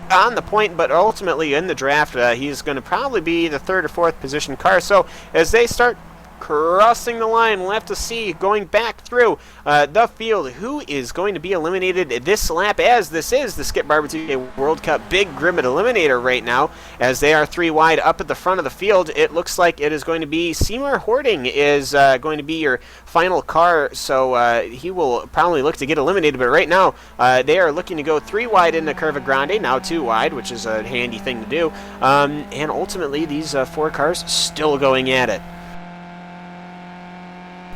on the point, but ultimately in the draft, he's going to probably be the 3rd or 4th position car. So as they start crossing the line, we'll have to see, going back through the field, who is going to be eliminated this lap, as this is the Skip Barber 2K World Cup Big Grimmett Eliminator right now, as they are 3 wide up at the front of the field. It looks like it is going to be Seymour Hording is going to be your final car, so he will probably look to get eliminated, but right now they are looking to go 3 wide into Curva Grande, now 2 wide, which is a handy thing to do, and ultimately these 4 cars still going at it.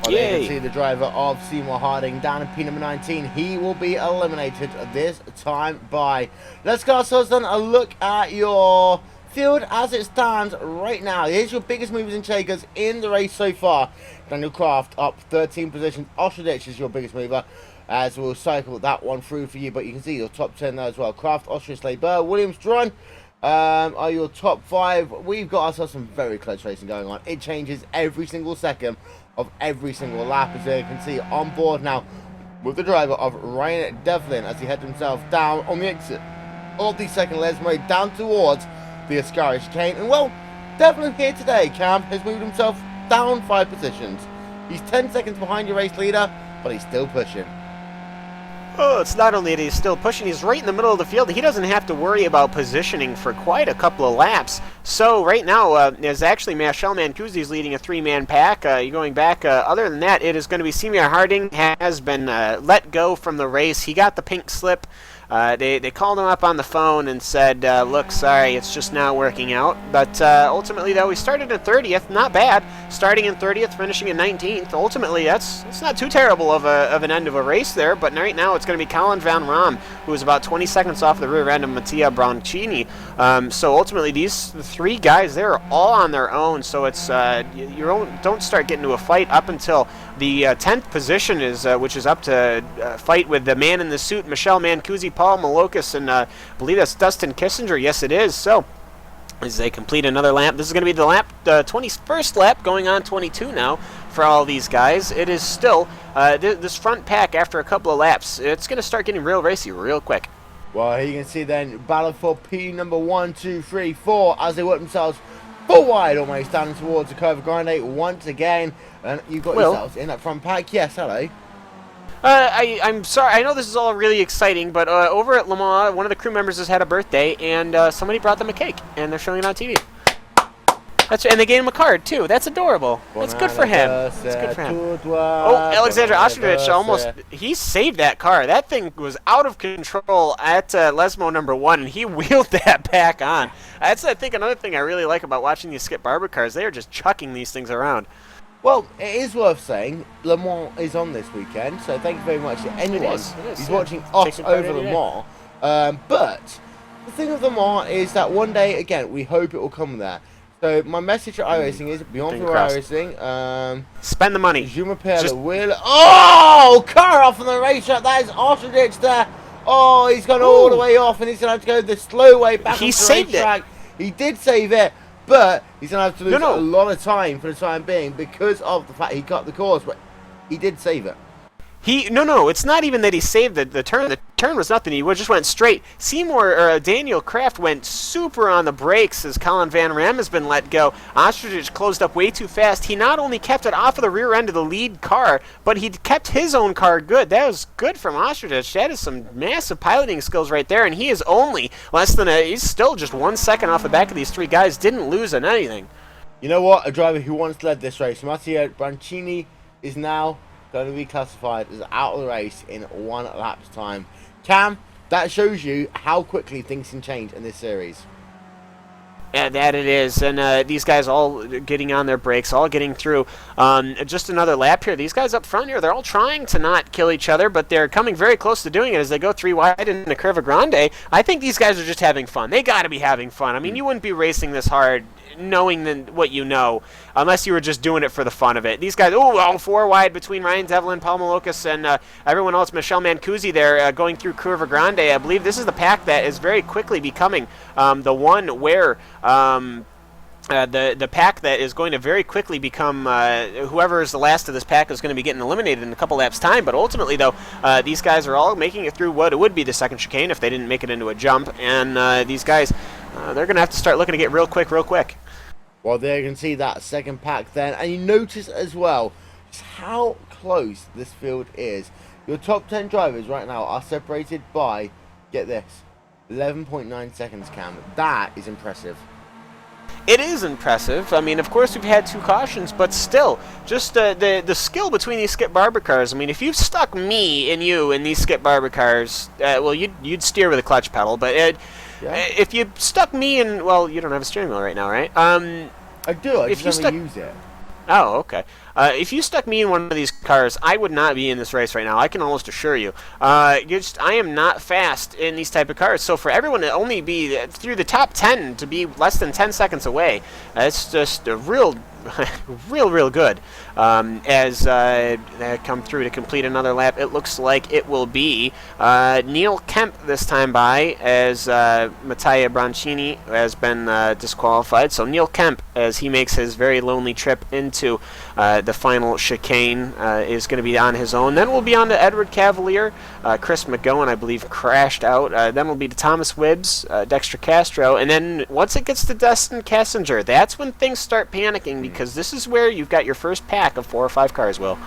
Well, you can see the driver of Seymour Harding down in P number 19. He will be eliminated this time by... Let's go ourselves then a look at your field as it stands right now. Here's your biggest movers and shakers in the race so far. Daniel Kraft up 13 positions. Ostrich is your biggest mover, as we'll cycle that one through for you. But you can see your top 10 there as well. Kraft, Ostrich, Leber, Williams, Dron are your top 5. We've got ourselves some very close racing going on. It changes every single second of every single lap, as you can see on board now with the driver of Ryan Devlin as he heads himself down on the exit of the second Lesmo down towards the Ascari chicane. And well, Devlin here today, Cam, has moved himself down 5 positions. He's 10 seconds behind your race leader, but he's still pushing. Oh, it's not only that he's still pushing, he's right in the middle of the field. He doesn't have to worry about positioning for quite a couple of laps. So right now, is actually Michel Mancusi's leading a 3-man pack. You're going back. Other than that, it is going to be Seymour Harding has been let go from the race. He got the pink slip. They called him up on the phone and said, look, sorry, it's just not working out. But ultimately, though, we started in 30th. Not bad. Starting in 30th, finishing in 19th. Ultimately, it's not too terrible of an end of a race there. But right now, it's going to be Colin Van Rom, who is about 20 seconds off the rear end of Mattia Broncini. So ultimately, these 3 guys, they're all on their own. So it's don't start getting into a fight up until the 10th position is, which is up to fight with the man in the suit, Michel Mancusi, Paul Malokis, and I believe that's Dustin Kissinger. Yes, it is. So as they complete another lap, this is going to be the 21st lap, going on 22 now for all these guys. It is still this front pack after a couple of laps. It's going to start getting real racy real quick. Well, here you can see then battle for P number 1, 2, 3, 4 as they work themselves full wide, almost standing towards the Curva Grande once again. And you've got yourselves in that front pack. Yes, hello. I'm sorry. I know this is all really exciting, but over at Le Mans, one of the crew members has had a birthday, and somebody brought them a cake, and they're showing it on TV. And they gave him a card too. That's adorable. That's good for him. That's good for him. Oh, Alexander Ostrovich he saved that car. That thing was out of control at Lesmo number 1, and he wheeled that back on. That's, I think, another thing I really like about watching these Skip Barber cars. They are just chucking these things around. Well, it is worth saying Le Mans is on this weekend, so thank you very much to anyone who's watching us over Le Mans. But the thing with Le Mans is that one day, again, we hope it will come there. So my message to iRacing is, beyond for iRacing, spend the money. Oh, car off on the racetrack. That is Ostrovich there. Oh, he's gone all the way off, and he's going to have to go the slow way back onto the racetrack. He did save it. But he's going to have to lose a lot of time for the time being because of the fact he cut the course, but he did save it. No, it's not even that he saved the turn. The turn was nothing. He just went straight. Daniel Kraft went super on the brakes as Colin Van Ram has been let go. Ostrovich closed up way too fast. He not only kept it off of the rear end of the lead car, but he kept his own car good. That was good from Ostrovich. That is some massive piloting skills right there, and he is only he's still just 1 second off the back of these 3 guys. Didn't lose on anything. You know what? A driver who once led this race, Mattia Broncini, is now going to be classified as out of the race in 1 lap's time. Cam, that shows you how quickly things can change in this series. Yeah, that it is. And these guys all getting on their brakes, all getting through. Just another lap here. These guys up front here, they're all trying to not kill each other, but they're coming very close to doing it as they go 3 wide in the Curva Grande. I think these guys are just having fun. They got to be having fun. I mean, you wouldn't be racing this hard knowing what you know, unless you were just doing it for the fun of it. These guys, all 4 wide between Ryan Devlin, Paul Malokis, and everyone else. Michel Mancusi there going through Curva Grande. I believe this is the pack that is very quickly becoming the one where the pack that is going to very quickly become whoever is the last of this pack is going to be getting eliminated in a couple laps time. But ultimately, though, these guys are all making it through what it would be the second chicane if they didn't make it into a jump. And these guys, they're going to have to start looking to get real quick. Well, there you can see that second pack then. And you notice as well just how close this field is. Your top 10 drivers right now are separated by, get this, 11.9 seconds, Cam. That is impressive. It is impressive. I mean, of course, we've had 2 cautions, but still, just the skill between these Skip Barber cars. I mean, if you stuck me and you in these Skip Barber cars, well, you'd steer with a clutch pedal, but if you stuck me in, well, you don't have a steering wheel right now, right? I do. I just never use it. Oh, okay. If you stuck me in one of these cars, I would not be in this race right now. I can almost assure you. I am not fast in these type of cars. So for everyone to only be through the top 10 to be less than 10 seconds away, it's just a real good. As they come through to complete another lap, it looks like it will be Neil Kemp this time by, as Mattia Broncini has been disqualified. So Neil Kemp, as he makes his very lonely trip into the final chicane, is going to be on his own. Then we'll be on to Edward Cavalier. Chris McGowan, I believe, crashed out. Then we'll be to Thomas Wibbs, Dexter Castro, and then once it gets to Dustin Kessinger, that's when things start panicking, because this is where you've got your first pack of 4 or 5 cars, Will.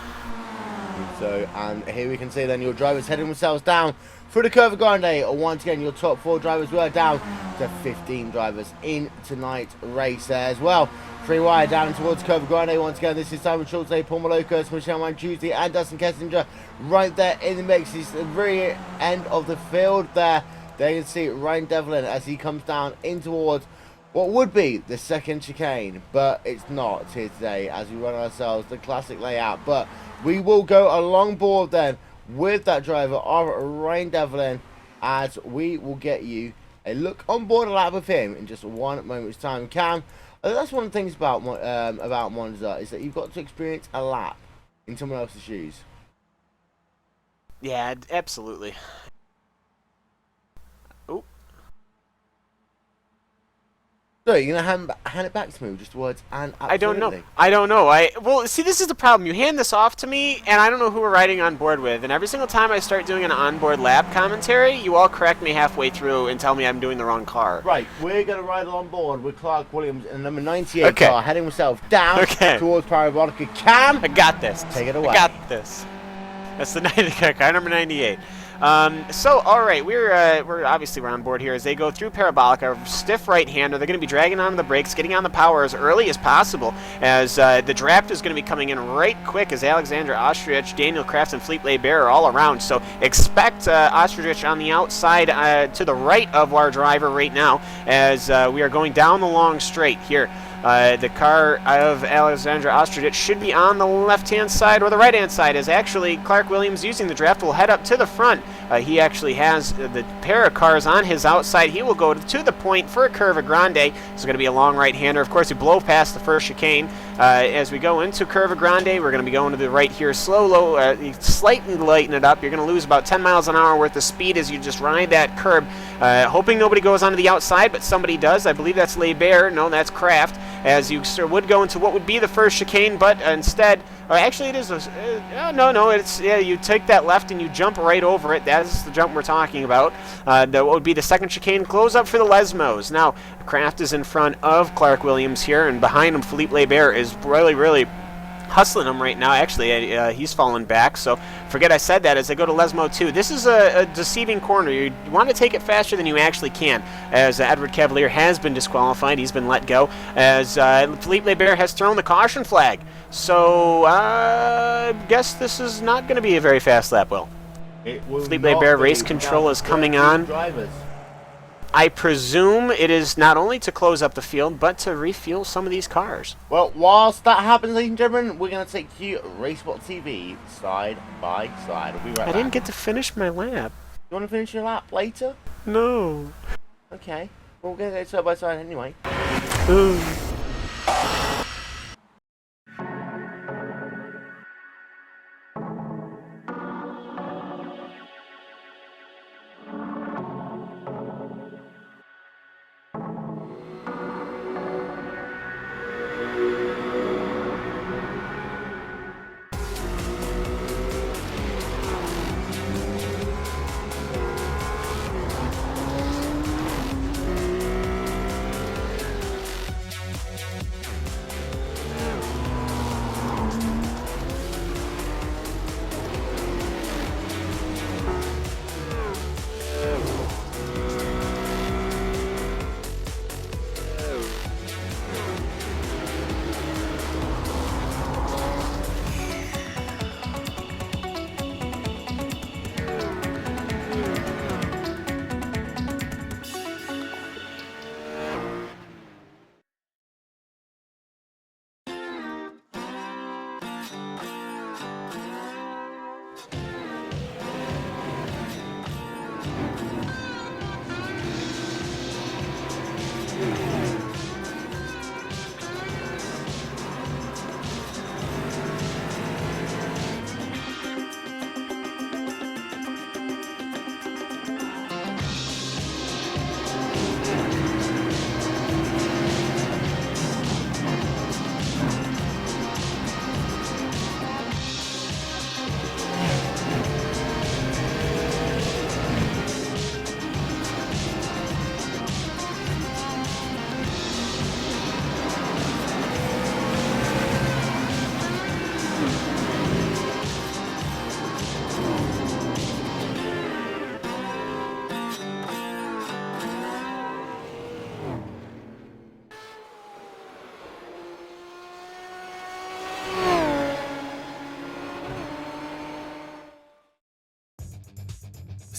So, and here we can see then your drivers heading themselves down through the Curva Grande. Once again, your top 4 drivers were down to 15 drivers in tonight's race there as well. 3 wide down towards Curva Grande. Once again, this is Simon Schultz, Paul Malocas, Michelle Manchuzzi, and Dustin Kessinger right there in the mix. It's the very end of the field there. There you can see Ryan Devlin as he comes down in towards what would be the second chicane, but it's not here today as we run ourselves the classic layout. But we will go along board then with that driver of Ryan Devlin as we will get you a look on board a lap with him in just one moment's time. Cam, that's one of the things about Monza is that you've got to experience a lap in someone else's shoes. Yeah, absolutely. Oh. So you're gonna hand it back to me with just words and absolutely. I don't know. Well, see, this is the problem. You hand this off to me, and I don't know who we're riding on board with. And every single time I start doing an onboard lap commentary, you all correct me halfway through and tell me I'm doing the wrong car. Right, we're gonna ride on board with Clark Williams in the number 98 car, heading himself down towards Parabolica. Cam, I got this. Take it away. I got this. That's the car number 98. So, all right, we're obviously on board here as they go through Parabolica, stiff right-hander. They're going to be dragging on the brakes, getting on the power as early as possible, as the draft is going to be coming in right quick as Alexander Ostrich, Daniel Kraft, and Felipe Bear are all around. So expect Ostrich on the outside to the right of our driver right now as we are going down the long straight here. The car of Alexander Ostrich should be on the left-hand side or the right-hand side, as actually Clark Williams, using the draft, will head up to the front. He actually has the pair of cars on his outside. He will go to the point for a Curva Grande. It's going to be a long right-hander. Of course, we blow past the first chicane. As we go into Curva Grande, we're going to be going to the right here, slow, slightly lighten it up. You're going to lose about 10 miles an hour worth of speed as you just ride that curb, hoping nobody goes onto the outside, but somebody does. I believe that's Bear. No, that's Kraft. As you would go into what would be the first chicane, but instead, actually it is, you take that left and you jump right over it. That is the jump we're talking about. That would be the second chicane. Close up for the Lesmos. Now, Kraft is in front of Clark Williams here, and behind him, Felipe Bear is really hustling him right now. Actually, he's fallen back, so forget I said that as they go to Lesmo 2. This is a deceiving corner. You want to take it faster than you actually can, as Edward Cavalier has been disqualified. He's been let go, as Felipe Bear has thrown the caution flag. So, I guess this is not going to be a very fast lap, Will. Felipe Bear race control is coming on. Drivers. I presume it is not only to close up the field, but to refuel some of these cars. Well, whilst that happens, ladies and gentlemen, we're going to take you RaceSpotTV side by side. We'll be right back. I didn't get to finish my lap. You want to finish your lap later? No. Okay. Well, we're going to go side by side anyway. Ooh.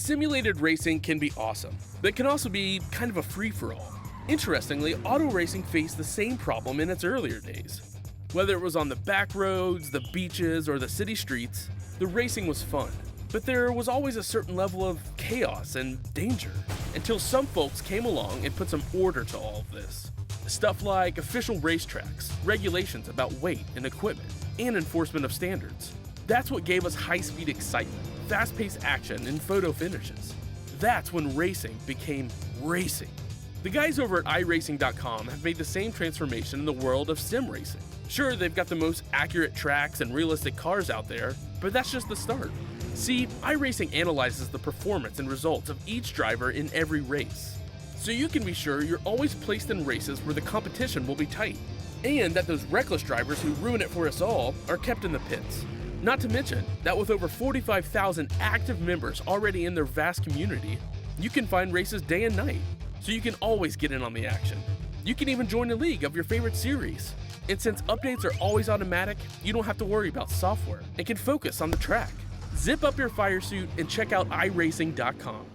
Simulated racing can be awesome, but it can also be kind of a free-for-all. Interestingly, auto racing faced the same problem in its earlier days. Whether it was on the back roads, the beaches, or the city streets, the racing was fun. But there was always a certain level of chaos and danger, until some folks came along and put some order to all of this. Stuff like official racetracks, regulations about weight and equipment, and enforcement of standards. That's what gave us high-speed excitement, fast-paced action, and photo finishes. That's when racing became racing. The guys over at iRacing.com have made the same transformation in the world of sim racing. Sure, they've got the most accurate tracks and realistic cars out there, but that's just the start. See, iRacing analyzes the performance and results of each driver in every race, so you can be sure you're always placed in races where the competition will be tight, and that those reckless drivers who ruin it for us all are kept in the pits. Not to mention that with over 45,000 active members already in their vast community, you can find races day and night, so you can always get in on the action. You can even join a league of your favorite series. And since updates are always automatic, you don't have to worry about software and can focus on the track. Zip up your fire suit and check out iRacing.com.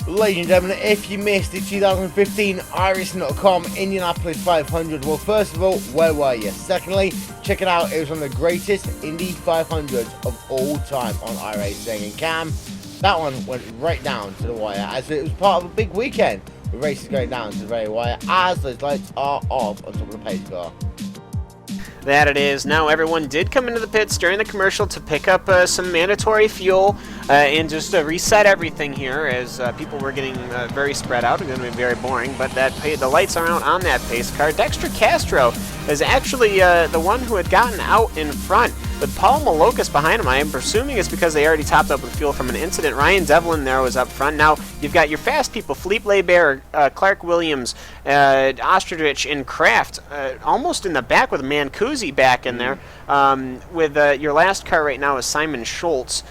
Ladies and gentlemen, if you missed the 2015 iRacing.com Indianapolis 500, well, first of all, where were you? Secondly, check it out, it was one of the greatest Indy 500s of all time on iRacing. And Cam, that one went right down to the wire, as it was part of a big weekend with races going down to the very wire, as those lights are off on top of the pace car. That it is. Now, everyone did come into the pits during the commercial to pick up some mandatory fuel and just reset everything here, as people were getting very spread out. It's going to be very boring, but the lights are out on that pace car. Dexter Castro is actually the one who had gotten out in front, with Paul Malocas behind him. I am presuming it's because they already topped up with fuel from an incident. Ryan Devlin there was up front. Now, you've got your fast people, Philippe Lebert, Clark Williams, Ostradich, and Kraft, almost in the back with Mancusi back in there. With your last car right now is Simon Schultz.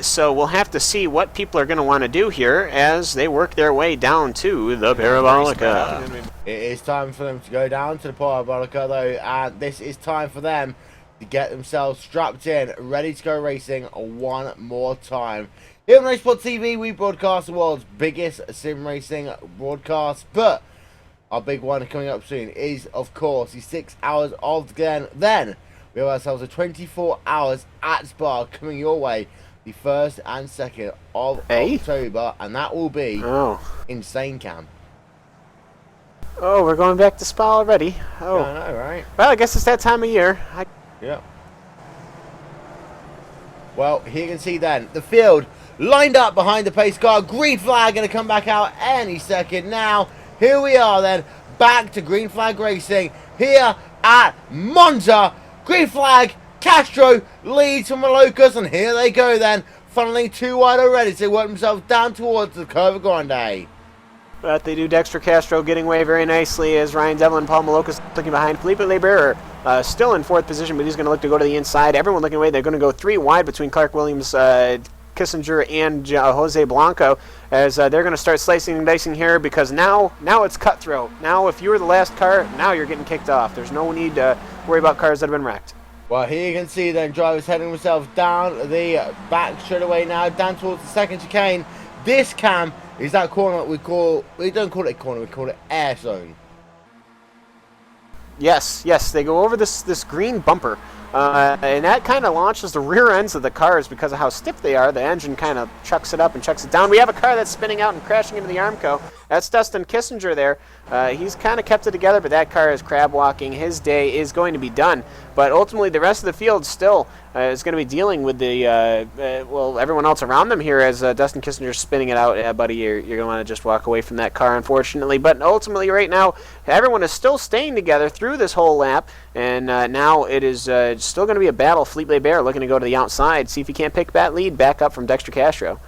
So we'll have to see what people are going to want to do here as they work their way down to the Parabolica. It is time for them to go down to the Parabolica, though, and this is time for them to get themselves strapped in, ready to go racing one more time. Here on RaceSpotTV, we broadcast the world's biggest sim racing broadcast, but our big one coming up soon is, of course, the 6 hours of Glen. Then we have ourselves a 24 hours at Spa coming your way, the 1st and 2nd of October, and that will be insane, Cam. Oh, we're going back to Spa already. Oh, I know, right? Well, I guess it's that time of year. Yeah. Well, here you can see then the field lined up behind the pace car. Green flag going to come back out any second now. Here we are then, back to green flag racing here at Monza. Green flag, Castro leads from Malocas, and here they go then, funneling too wide already, so they work themselves down towards the Curva Grande. But they do. Dexter Castro getting away very nicely as Ryan Devlin and Paul Malocas looking behind. Felipe Leber still in 4th position, but he's going to look to go to the inside. Everyone looking away. They're going to go 3 wide between Clark Williams, Kissinger, and Jose Blanco as they're going to start slicing and dicing here, because now it's cutthroat. Now if you were the last car, now you're getting kicked off. There's no need to worry about cars that have been wrecked. Well, here you can see then drivers heading themselves down the back straight away now, down towards the second chicane. This, Cam, is that corner that we don't call it a corner, we call it air zone. Yes, they go over this green bumper, and that kind of launches the rear ends of the cars because of how stiff they are. The engine kind of chucks it up and chucks it down. We have a car that's spinning out and crashing into the Armco. That's Dustin Kissinger there. He's kind of kept it together, but that car is crab walking. His day is going to be done. But ultimately, the rest of the field still is going to be dealing with the everyone else around them here as Dustin Kissinger's spinning it out. Buddy, you're going to want to just walk away from that car, unfortunately. But ultimately, right now, everyone is still staying together through this whole lap, and now it is still going to be a battle. Felipe Leber looking to go to the outside, see if he can't pick that lead back up from Dexter Castro.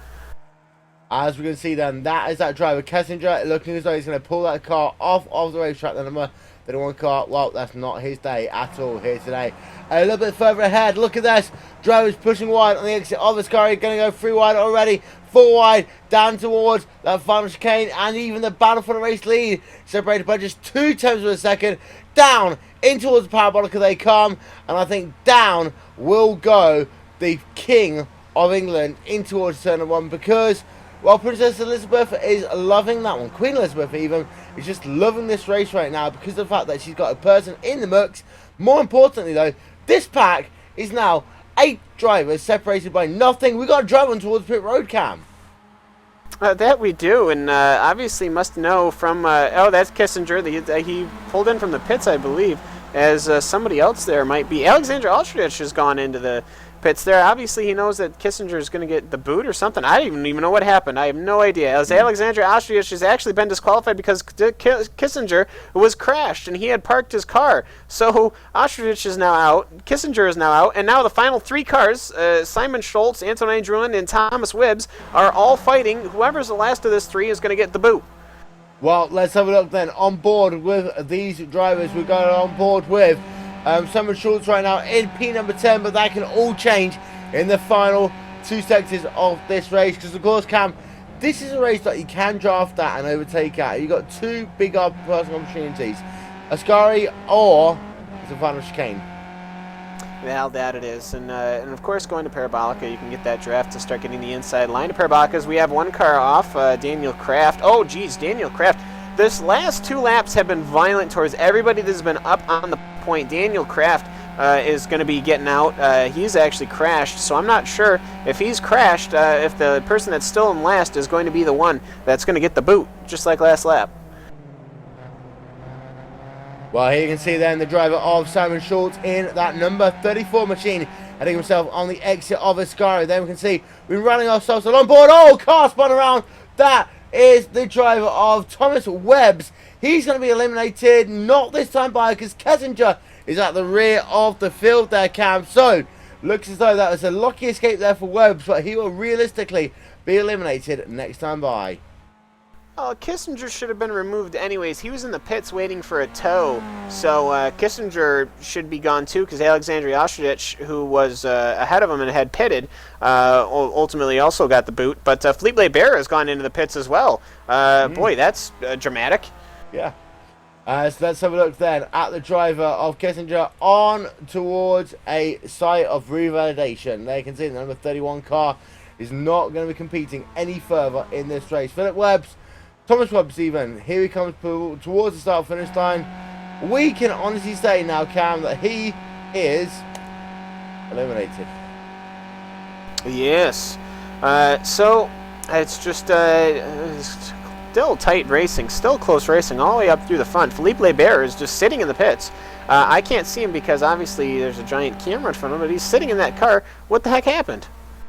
As we can see then, that is that driver, Kissinger, looking as though he's going to pull that car off of the racetrack. The number 31 car, well, that's not his day at all here today. A little bit further ahead, look at this. Drivers pushing wide on the exit of this car. He's going to go 3 wide already, 4 wide, down towards that final chicane, and even the battle for the race lead, separated by just 0.2 of a second. Down in towards the parabolica they come, and I think down will go the King of England in towards turn 1, because, well, Princess Elizabeth is loving that one. Queen Elizabeth even is just loving this race right now because of the fact that she's got a person in the mix. More importantly, though, this pack is now 8 drivers separated by nothing. We got a driver towards pit road, Cam. That we do, and obviously must know from, that's Kissinger. He pulled in from the pits, I believe, as somebody else there might be. Alexander Altridge has gone into the pits there. Obviously, he knows that Kissinger is going to get the boot or something. I don't even know what happened. I have no idea. As Alexander Altridge has actually been disqualified because Kissinger was crashed and he had parked his car. So Altridge is now out, Kissinger is now out, and now the final 3 cars, Simon Schultz, Antoine Druin, and Thomas Wibbs, are all fighting. Whoever's the last of this 3 is going to get the boot. Well, let's have a look then. On board with these drivers, we're going on board with Simon Schultz right now in P number 10, but that can all change in the final 2 sectors of this race, because of course, Cam, this is a race that you can draft at and overtake at. You've got 2 big personal opportunities, Ascari or the final chicane. Well, that it is, and of course going to Parabolica, you can get that draft to start getting the inside line of Parabolicas. We have 1 car off, Daniel Kraft. Oh geez, Daniel Kraft. This last 2 laps have been violent towards everybody that's been up on the point. Daniel Kraft is going to be getting out. He's actually crashed, so I'm not sure if he's crashed, if the person that's still in last is going to be the one that's going to get the boot, just like last lap. Well, here you can see then the driver of Simon Schultz in that number 34 machine, heading himself on the exit of Ascari. Then we can see we're running ourselves on board. Oh, car spun around. That is the driver of Thomas Webbs. He's going to be eliminated, not this time by, because Kissinger is at the rear of the field there, Cam. So, looks as though that was a lucky escape there for Webbs, but he will realistically be eliminated next time by. Oh, Kissinger should have been removed anyways. He was in the pits waiting for a tow, so Kissinger should be gone too, because Alexander Yashevich, who was ahead of him and had pitted, ultimately also got the boot. But Felipe Leber has gone into the pits as well. Boy, that's dramatic. Yeah. So let's have a look then at the driver of Kissinger on towards a site of revalidation. There you can see the number 31 car is not going to be competing any further in this race. Philip Webbs, Thomas Webbs even, here he comes towards the start finish line. We can honestly say now, Cam, that he is eliminated. Yes. So it's just still tight racing, still close racing all the way up through the front. Felipe Leber is just sitting in the pits. I can't see him because obviously there's a giant camera in front of him, but he's sitting in that car. What the heck happened?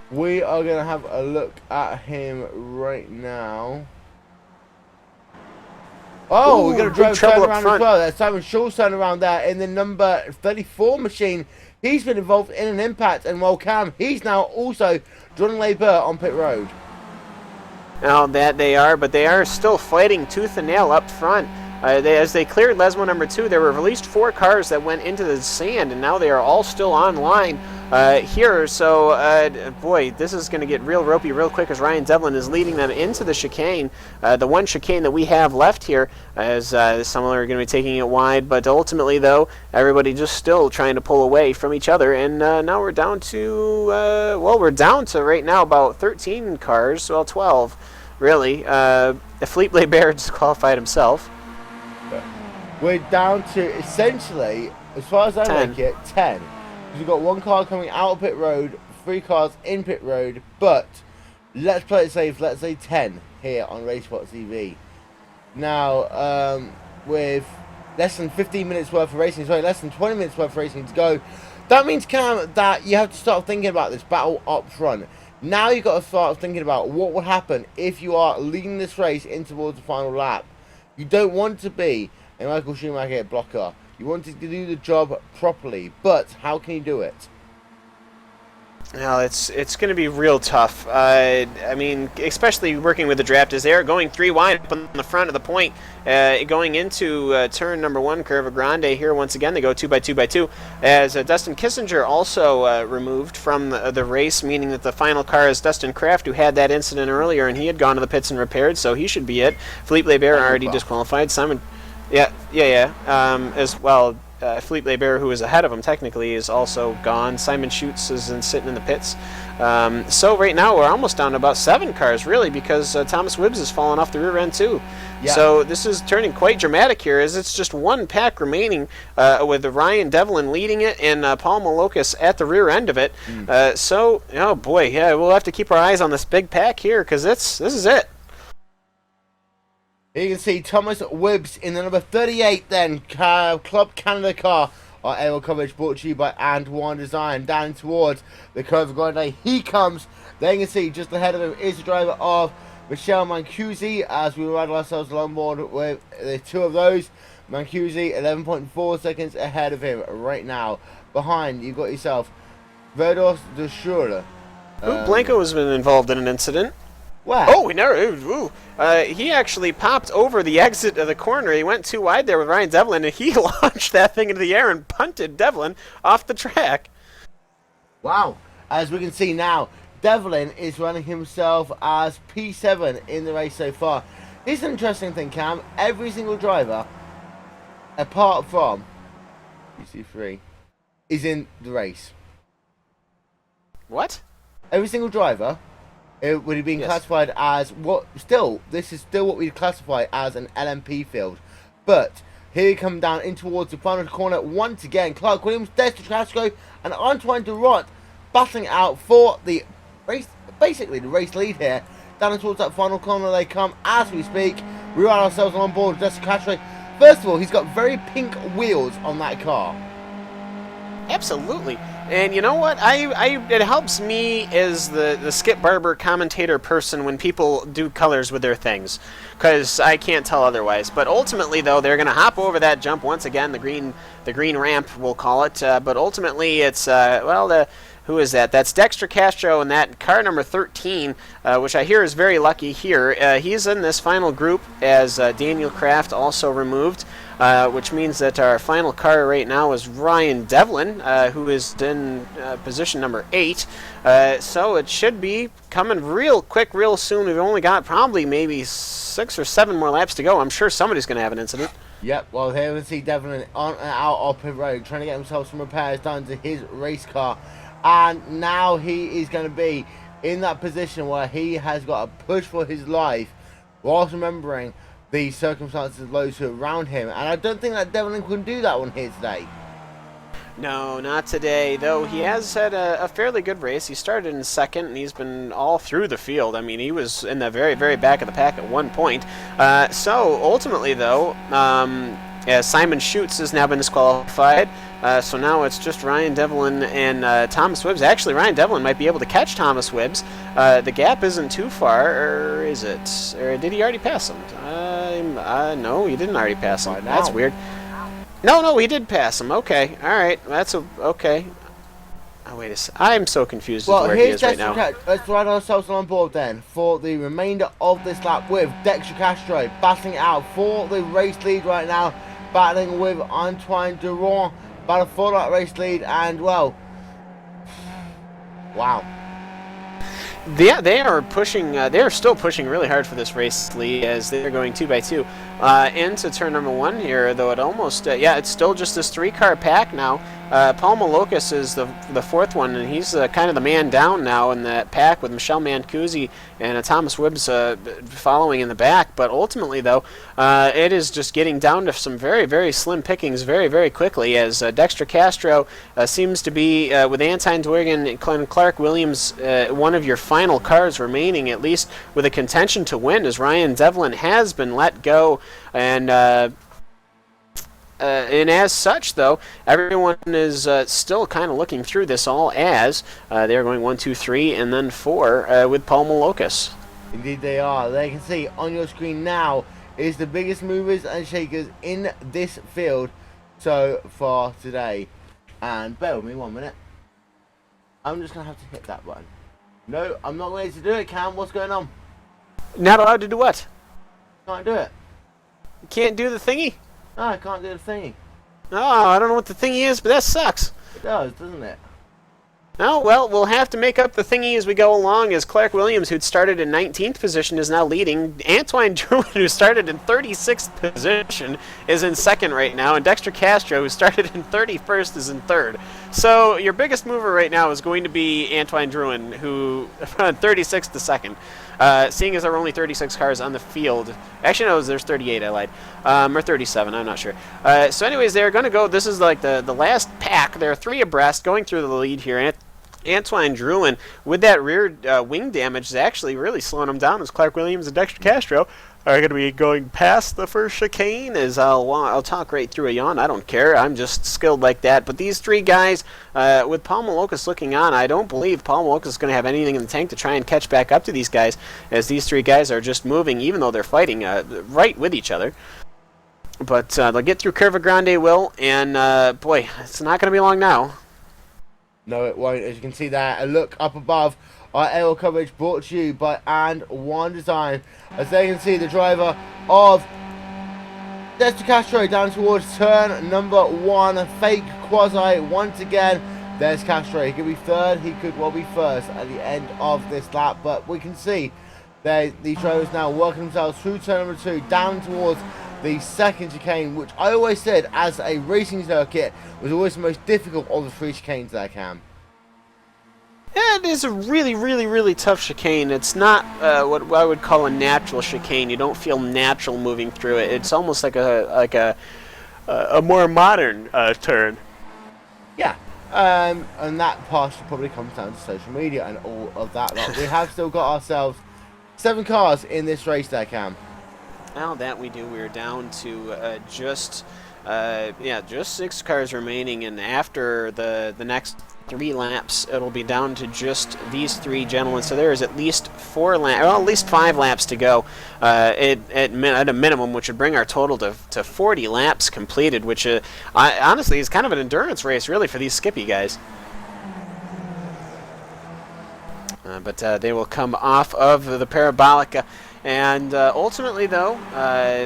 We are going to have a look at him right now. Oh, Ooh, we're going to big drive trouble up turnaround as front. well. That's Simon Shaw's turnaround there in the number 34 machine. He's been involved in an impact, and well, Cam, he's now also joining Labour on pit road. Now that they are, but they are still fighting tooth and nail up front. As they cleared Lesmo number 2, there were released 4 cars that went into the sand, and now they are all still online here. So, boy, this is going to get real ropey real quick as Ryan Devlin is leading them into the chicane. The one chicane that we have left here, as some are going to be taking it wide. But ultimately, though, everybody just still trying to pull away from each other. And now we're down to, we're down to right now about 13 cars, well, 12, really. Philippe Laber disqualified himself. We're down to, essentially, as far as I 10. make it, 10. Because we've got 1 car coming out of pit road, 3 cars in pit road, but let's play it safe, let's say 10 here on RaceSpotTV. Now, with less than 15 minutes worth of racing, sorry, less than 20 minutes worth of racing to go, that means, Cam, that you have to start thinking about this battle up front. Now you've got to start thinking about what would happen if you are leading this race in towards the final lap. You don't want to be a Michael Schumacher blocker. You want to do the job properly, but how can you do it? Well, it's going to be real tough. I mean, especially working with the draft, as they're going 3 wide up on the front of the point, going into turn number 1, Curva Grande. Here once again, they go 2x2x2. As Dustin Kissinger also removed from the race, meaning that the final car is Dustin Kraft, who had that incident earlier, and he had gone to the pits and repaired, so he should be it. Philippe Laber already disqualified. Simon. Yeah. As well, Philippe Laber, who is ahead of him technically, is also gone. Simon Schutz is sitting in the pits. So right now we're almost down to about 7 cars, really, because Thomas Wibbs has fallen off the rear end too. Yeah. So this is turning quite dramatic here, as it's just 1 pack remaining, with Ryan Devlin leading it and Paul Malocas at the rear end of it. So, oh boy, yeah, we'll have to keep our eyes on this big pack here, because this is it. You can see Thomas Wibbs in the number 38 then, Club Canada car. Our aerial coverage brought to you by And One Design. Down towards the Curva Grande, he comes. There you can see just ahead of him is the driver of Michelle Mancusi, as we ride ourselves along board with the 2 of those. Mancusi 11.4 seconds ahead of him right now. Behind, you've got yourself Verdos de Schurler. Blanco has been involved in an incident. Wow. Oh, we never. He actually popped over the exit of the corner. He went too wide there with Ryan Devlin, and he launched that thing into the air and punted Devlin off the track. Wow. As we can see now, Devlin is running himself as P7 in the race so far. Here's an interesting thing, Cam. Every single driver, apart from PC3, is in the race. What? Every single driver would have been classified as this is still what we classify as an LMP field. But here we come down in towards the final corner once again. Clark Williams, Dexter Castro, and Antoine Durant battling out for the race, basically the race lead here. Down towards that final corner they come as we speak. We ride ourselves on board Dexter Castro. First of all, he's got very pink wheels on that car. Absolutely. And you know what? It helps me as the Skip Barber commentator person when people do colors with their things, because I can't tell otherwise. But ultimately, though, they're going to hop over that jump once again, the green ramp, we'll call it. But ultimately, it's who is that? That's Dexter Castro and that car number 13, which I hear is very lucky here. He's in this final group as Daniel Kraft also removed. Which means that our final car right now is Ryan Devlin, who is in position number 8. So it should be coming real quick, real soon. We've only got probably maybe 6 or 7 more laps to go. I'm sure somebody's going to have an incident. Yep, well here we see Devlin on and out of pit road, trying to get himself some repairs done to his race car. And now he is going to be in that position where he has got to push for his life, whilst remembering the circumstances of those who are around him. And I don't think that Devlin can do that one here today. No, not today, though he has had a fairly good race. He started in second, and he's been all through the field. I mean, he was in the very, very back of the pack at one point. So, ultimately, though, as Simon Schutz has now been disqualified, So now it's just Ryan Devlin and Thomas Wibbs. Actually, Ryan Devlin might be able to catch Thomas Wibbs. The gap isn't too far, or is it? Or did he already pass him? No, he didn't already pass him. That's weird. No, he did pass him. Okay, all right, okay. Oh, wait a second. I'm so confused as to where he is right now. Let's ride ourselves on board then for the remainder of this lap with Dexter Castro battling it out for the race lead right now, battling with Antoine Durand, battle for that race lead, and well, wow. Yeah, they are pushing. They are still pushing really hard for this race lead as they're going 2 by 2 into turn number 1 here. Though it almost, yeah, it's still just this 3-car pack now. Paul Malocas is the 4th one, and he's kind of the man down now in that pack with Michelle Mancusi and Thomas Wibbs following in the back. But ultimately, though, it is just getting down to some very, very slim pickings very, very quickly as Dexter Castro seems to be, with Anton Dwyer and Clark Williams, one of your final cars remaining, at least with a contention to win, as Ryan Devlin has been let go. And as such, though, everyone is still kind of looking through this all as they're going 1, 2, 3, and then 4 with Paul Malocas. Indeed they are. They can see on your screen now is the biggest movers and shakers in this field so far today. And bear with me 1 minute. I'm just going to have to hit that button. No, I'm not ready to do it, Cam. What's going on? Not allowed to do what? Can't do it. You can't do the thingy? No, I can't do the thingy. Oh, I don't know what the thingy is, but that sucks. It does, doesn't it? Oh, well, we'll have to make up the thingy as we go along, as Clark Williams, who'd started in 19th position, is now leading. Antoine Drouin, who started in 36th position, is in 2nd right now, and Dexter Castro, who started in 31st, is in 3rd. So your biggest mover right now is going to be Antoine Drouin, who 36th to 2nd. Seeing as there were only 36 cars on the field. Actually, no, there's 38, I lied. Or 37, I'm not sure. So anyways, they're going to go, this is like the last pack. There are 3 abreast going through the lead here. Antoine Drouin, with that rear wing damage, is actually really slowing him down as Clark Williams and Dexter Castro are going to be going past the first chicane. As I'll talk right through a yawn. I don't care. I'm just skilled like that. But these 3 guys, with Paul Malocas looking on, I don't believe Paul Malocas is going to have anything in the tank to try and catch back up to these guys, as these 3 guys are just moving, even though they're fighting right with each other. But they'll get through Curva Grande, Will, and boy, it's not going to be long now. No, it won't. As you can see there, a look up above. Our aerial coverage brought to you by And1 Design. As they can see, the driver of Dexter Castro down towards turn number 1. Fake quasi once again. There's Castro. He could be 3rd. He could well be 1st at the end of this lap. But we can see these drivers now working themselves through turn number 2 down towards the 2nd chicane, which I always said as a racing circuit was always the most difficult of the 3 chicanes that I can. Yeah, it is a really, really, really tough chicane. It's not what I would call a natural chicane. You don't feel natural moving through it. It's almost like a more modern turn. Yeah, and that partially probably comes down to social media and all of that lot. We have still got ourselves 7 cars in this race there, Cam. Well, that we do. We're down to just 6 cars remaining, and after the next 3 laps, it'll be down to just these 3 gentlemen. So there is at least 4 laps, well, at least 5 laps to go at a minimum, which would bring our total to 40 laps completed, which honestly is kind of an endurance race, really, for these Skippy guys. But they will come off of the Parabolica. And ultimately, though,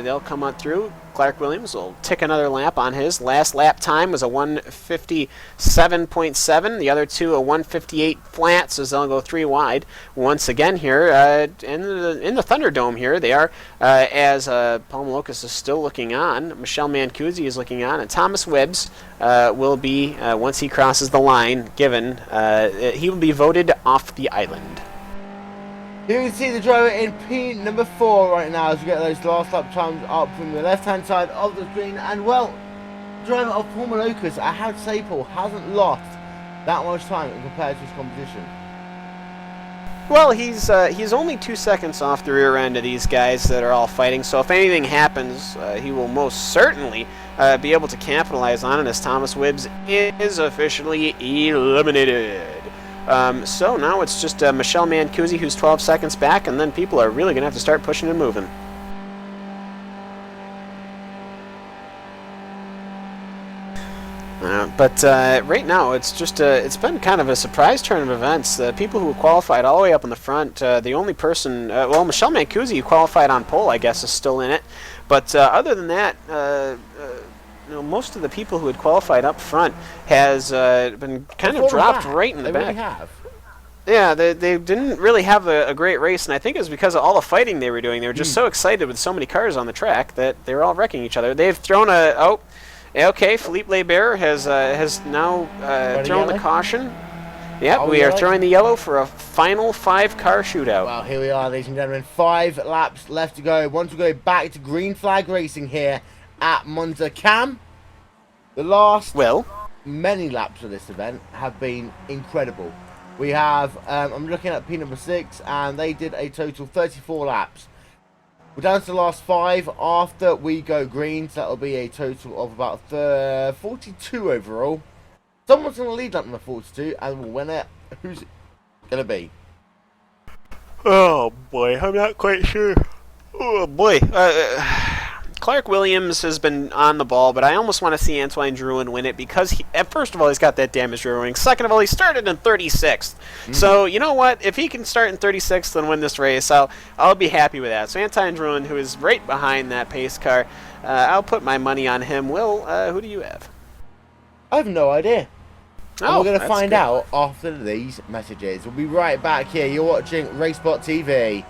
they'll come on through. Clark Williams will tick another lap on his. Last lap time was a 1:57.7. The other 2 a 1:58 flat, so they'll go 3 wide. Once again here in the Thunderdome here, they are, as Paul Malocas is still looking on. Michelle Mancusi is looking on. And Thomas Wibbs will be, once he crosses the line, he will be voted off the island. You can see the driver in P number 4 right now as we get those last lap times up from the left-hand side of the screen. And, well, the driver of Paul Malocas, I have to say, Paul, hasn't lost that much time compared to his competition. Well, he's only 2 seconds off the rear end of these guys that are all fighting, so if anything happens, he will most certainly be able to capitalize on it as Thomas Wibbs is officially eliminated. So now it's just Michelle Mancusi who's 12 seconds back, and then people are really going to have to start pushing and moving. But right now, it's just it's been kind of a surprise turn of events. People who qualified all the way up in the front, the only person, well, Michelle Mancusi, who qualified on pole, I guess, is still in it. But other than that, you know, most of the people who had qualified up front has been kind of dropped right in the back. Really have. Yeah, they didn't really have a great race, and I think it was because of all the fighting they were doing. They were just so excited with so many cars on the track that they were all wrecking each other. They've thrown a... Oh, okay, Philippe Lebert has now thrown the caution. Yep, we are throwing the yellow for a final 5-car shootout. Well, here we are, ladies and gentlemen. 5 laps left to go. Want to go back to green flag racing here at Monza. Cam, the last many laps of this event have been incredible. We have, I'm looking at P number 6, and they did a total 34 laps. We're down to the last 5 after we go green, so that'll be a total of about 42 overall. Someone's going to lead lap number 42 and will win it. Who's it going to be? Oh boy, I'm not quite sure. Oh boy. Clark Williams has been on the ball, but I almost want to see Antoine Drouin win it because, first of all, he's got that damaged rear wing. Second of all, he started in 36th. So, you know what? If he can start in 36th and win this race, I'll be happy with that. So, Antoine Drouin, who is right behind that pace car, I'll put my money on him. Will, who do you have? I have no idea. And we're going to find good. out after these messages. We'll be right back here. You're watching RaceSpotTV.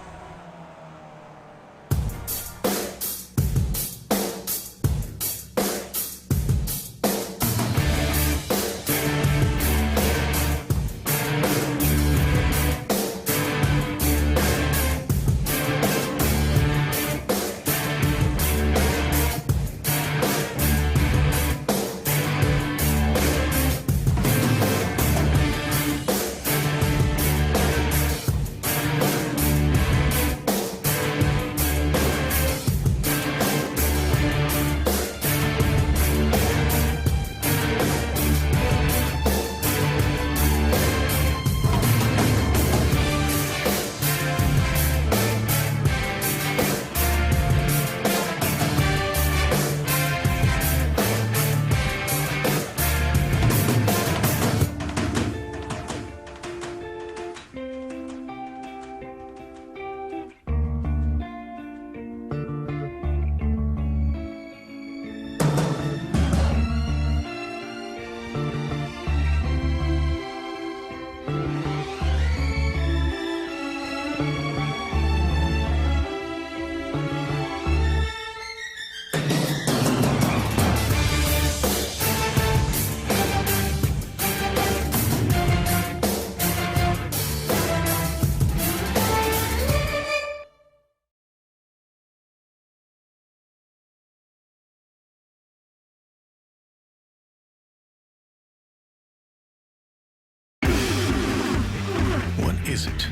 Isn't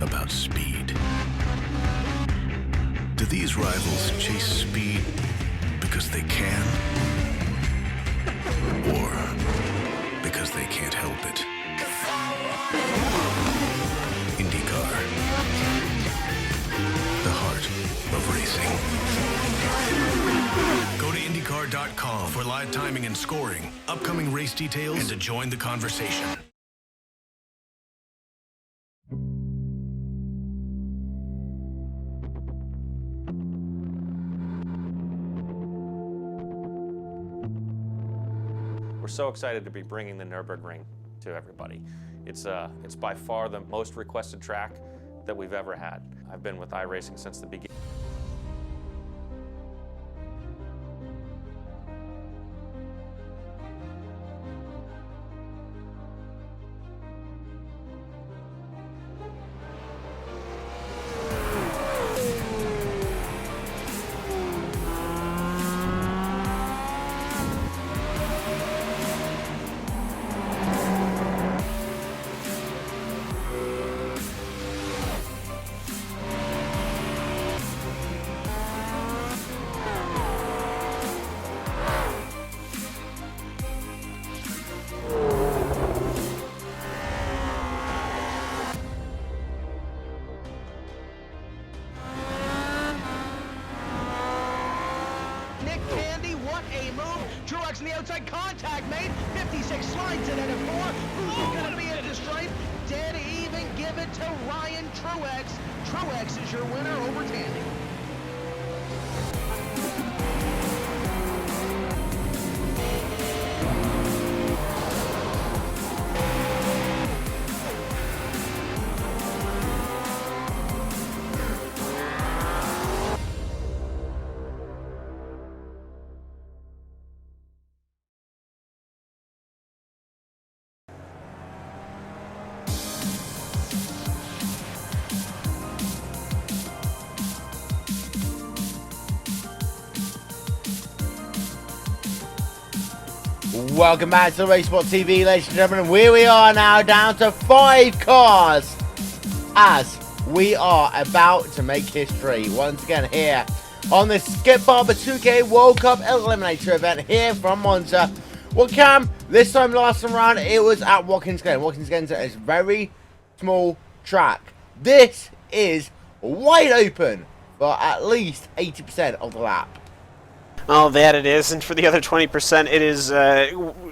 about speed. Do these rivals chase speed because they can? Or because they can't help it? IndyCar. The heart of racing. Go to IndyCar.com for live timing and scoring, upcoming race details, and to join the conversation. We're so excited to be bringing the Nürburgring to everybody. It's by far the most requested track that we've ever had. I've been with iRacing since the beginning. Nick Candy, what a move. Truex on the outside, contact made. 56 slides it at 4. Who's going to be at the stripe? Dead even, give it to Ryan Truex. Truex is your winner over Tandy. Welcome back to RaceSpotTV, ladies and gentlemen. Here we are now, down to 5 cars as we are about to make history once again here on the Skip Barber 2K World Cup Eliminator event here from Monza. Well, Cam, this time last time around it was at Watkins Glen. Watkins Glen is a very small track. This is wide open for at least 80% of the lap. Oh, that it is, and for the other 20%, it is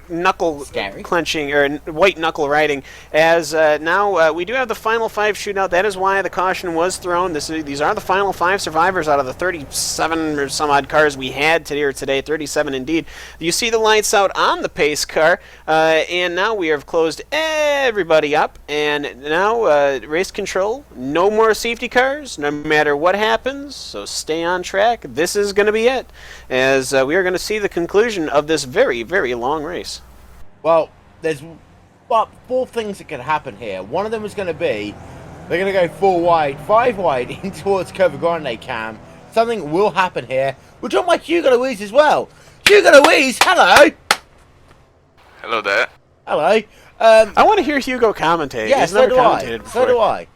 knuckle clenching, or white knuckle riding, as now we do have the final 5 shootout. That is why the caution was thrown. These are the final 5 survivors out of the 37 or some odd cars we had today, 37 indeed. You see the lights out on the pace car, and now we have closed everybody up, and now race control, no more safety cars, no matter what happens, so stay on track. This is going to be it, as we are going to see the conclusion of this very, very long race. Well, there's about 4 things that could happen here. One of them is going to be, they're going to go 4 wide, 5 wide in towards Curva Grande, Cam. Something will happen here. We're joined by Hugo Louise as well. Hugo Louise, hello! Hello there. Hello. I want to hear Hugo commentate. Yeah, He's so never do I. commentated So before. do I.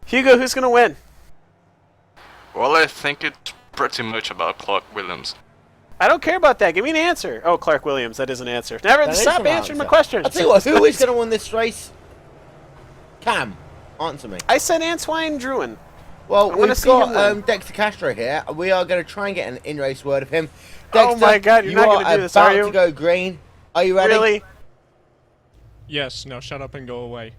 Hugo, who's going to win? Well, I think it's pretty much about Clark Williams. I don't care about that. Give me an answer. Oh, Clark Williams. That is an answer. Never That is stop an answering my answer. questions. I'll tell you what, who is going to win this race? Cam, answer me. I said Antoine Drouin. Well, I wanna we've see him got win. Dexter Castro here. We are going to try and get an in-race word of him. Oh Dexter, my God, you're you not are gonna do this, are about you? to go green. Are you ready? Really? Yes, now shut up and go away.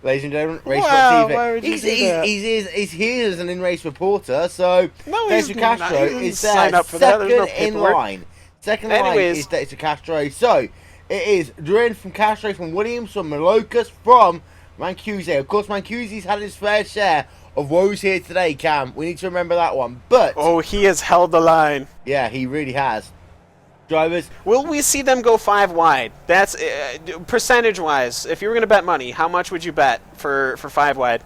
Ladies and gentlemen, Wow, RaceSpotTV. why would you do that? He's here as an in-race reporter, so No, Dexter he's not. Castro He didn't is sign there, up for that. There's no second in paperwork. line. Second in line Anyways. is Dexter Castro. So, it is Drouin from Castro, from Williams, from Malocas, from Mancusi. Of course, Mancusi's had his fair share of woes here today, Cam. We need to remember that one. But, Oh, he has held the line. yeah, he really has. Drivers, Will we see them go 5 wide? That's percentage-wise. If you were going to bet money, how much would you bet for 5 wide?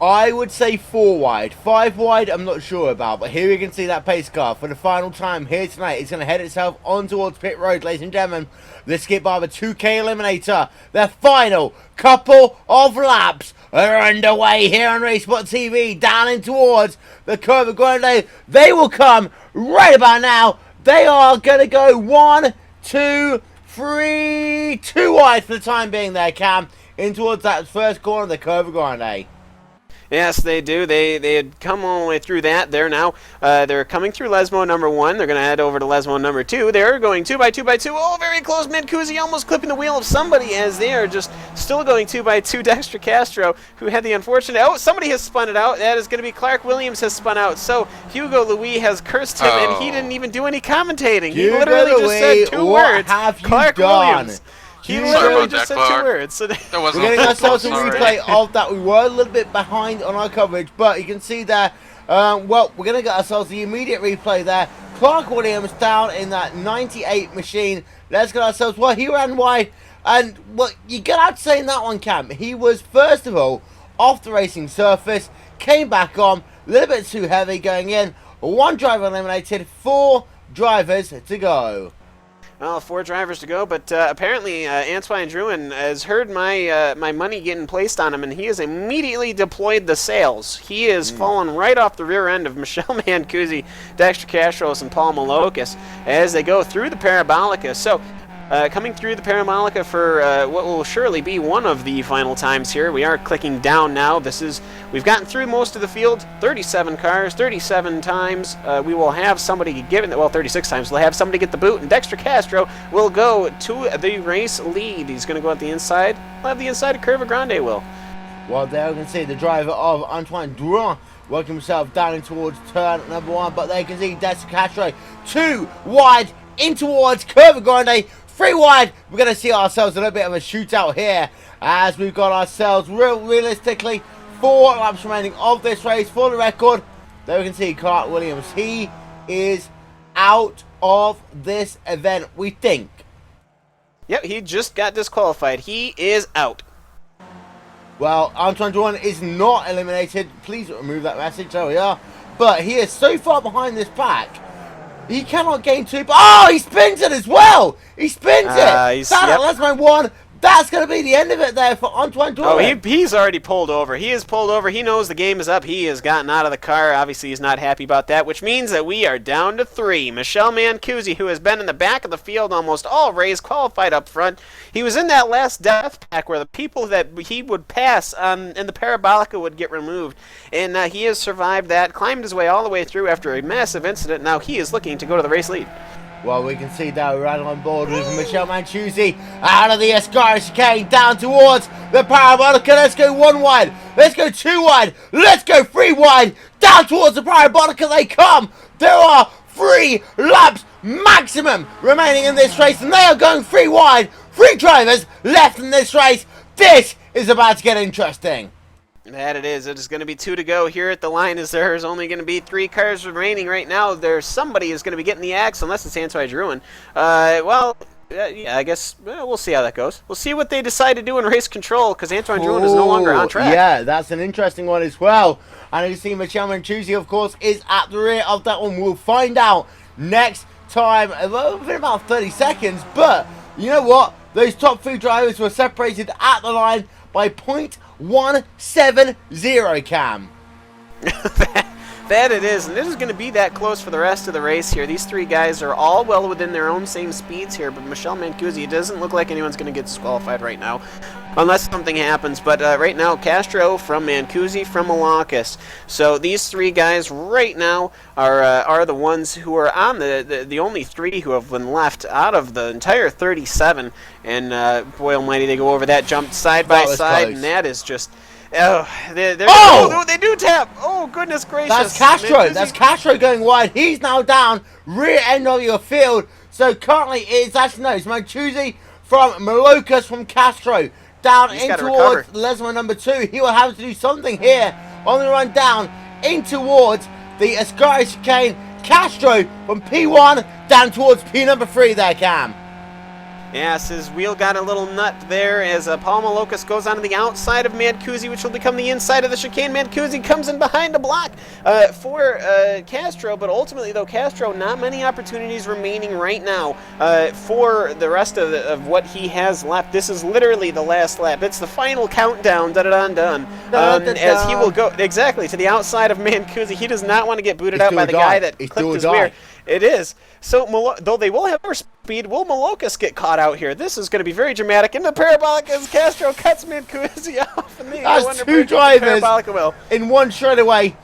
I would say 4 wide. 5 wide, I'm not sure about. But here we can see that pace car for the final time here tonight. It's going to head itself on towards pit road, ladies and gentlemen. The Skip Barber 2K Eliminator. The final couple of laps are underway here on RaceSpotTV. Down in towards the Curva Grande. They will come right about now. They are going to go 1, 2, 3, 2 wide for the time being there, Cam. In towards that first corner of the Curva Grande. Yes, they do. They had come all the way through that. They're now they're coming through Lesmo number 1. They're going to head over to Lesmo number 2. They're going 2 by 2 by 2. Oh, very close. Mancusi almost clipping the wheel of somebody as they are just still going 2 by 2. Dexter Castro, who had the unfortunate... Oh, somebody has spun it out. That is going to be Clark Williams has spun out. So Hugo Louis has cursed him, and he didn't even do any commentating. He Hugo literally just Louis, said 2 what words. have you Clark done? Williams. He Hugo- literally Sorry about just that, said 2 Clark. words. So That wasn't We're getting on ourselves a purpose, replay sorry. of that. We were a little bit behind on our coverage, but you can see there, well, we're going to get ourselves the immediate replay there. Clark Williams down in that 98 machine. Let's get ourselves, well, he ran wide. And, well, you get out to say in that one, Cam, he was, first of all, off the racing surface, came back on, a little bit too heavy going in. 1 driver eliminated, 4 drivers to go. Well, 4 drivers to go, but apparently Antoine Drouin has heard my my money getting placed on him, and he has immediately deployed the sails. He is fallen right off the rear end of Michelle Mancusi, Dexter Castros, and Paul Malocas as they go through the Parabolica. So coming through the Parabolica for what will surely be one of the final times here. We are clicking down now. We've gotten through most of the field, 37 cars, 37 times. We will have somebody given, well, 36 times. We'll have somebody get the boot, and Dexter Castro will go to the race lead. He's going to go out the inside. We'll have the inside of Curva Grande, will. Well, there you can see the driver of Antoine Drouin working himself down in towards turn number 1, but there you can see Dexter Castro 2 wide in towards Curva Grande, 3 wide. We're going to see ourselves a little bit of a shootout here as we've got ourselves realistically 4 laps remaining of this race. For the record, there we can see Clark Williams. He is out of this event, we think. Yep, he just got disqualified. He is out. Well, Antoine Drouin is not eliminated. Please remove that message. There we are. But he is so far behind this pack. He cannot gain 2. Oh, he spins it as well. He spins it. That's my 1. That's going to be the end of it there for Antoine Drouin. Oh, he's already pulled over. He is pulled over. He knows the game is up. He has gotten out of the car. Obviously, he's not happy about that, which means that we are down to 3. Michel Mancusi, who has been in the back of the field almost all race, qualified up front. He was in that last death pack where the people that he would pass in the Parabolica would get removed. And he has survived that, climbed his way all the way through after a massive incident. Now he is looking to go to the race lead. Well, we can see that we're right on board with Michel Mancusi out of the Escara chicane down towards the Parabolica. Let's go 1 wide. Let's go 2 wide. Let's go 3 wide. Down towards the Parabolica they come. There are 3 laps maximum remaining in this race, and they are going 3 wide. 3 drivers left in this race. This is about to get interesting. That it is. It is going to be 2 to go here at the line, as there is only going to be 3 cars remaining right now. There's somebody is going to be getting the axe, unless it's Antoine Drouin. Yeah, I guess we'll see how that goes. We'll see what they decide to do in race control, because Antoine Drouin is no longer on track. Yeah, that's an interesting one as well. And you see Michel Mancusi, of course, is at the rear of that one. We'll find out next time, within about 30 seconds. But you know what? Those top 3 drivers were separated at the line by 0.170, Cam. That it is, and this is going to be that close for the rest of the race here. These 3 guys are all well within their own same speeds here, but Michel Mancusi, it doesn't look like anyone's going to get disqualified right now, unless something happens. But right now, Castro from Mancusi from Malakis. So these 3 guys right now are the ones who are on the only 3 who have been left out of the entire 37. And boy almighty, they go over that jump side by side, and that is just... Oh, they do tap. Oh, goodness gracious. That's Castro. That's Castro going wide. He's now down rear end of your field. So currently it's actually, no, it's Mancusi from Malakis from Castro down in towards Lesmo number 2. He will have to do something here on the run down in towards the Escara chicane. Castro from P1 down towards P number 3 there, Cam. Yes, his wheel got a little nut there as Paul Malakis goes onto the outside of Mancusi, which will become the inside of the chicane. Mancusi comes in behind the block for Castro, but ultimately, though, Castro, not many opportunities remaining right now for the rest of what he has left. This is literally the last lap. It's the final countdown, dun-dun-dun, as he will go exactly to the outside of Mancusi. He does not want to get booted out by the guy that clipped his rear. It is. So, though they will have more speed, will Malakis get caught out here? This is going to be very dramatic. In the Parabolica, as Castro cuts Mancusi off. And that's 2 drivers in one straightaway.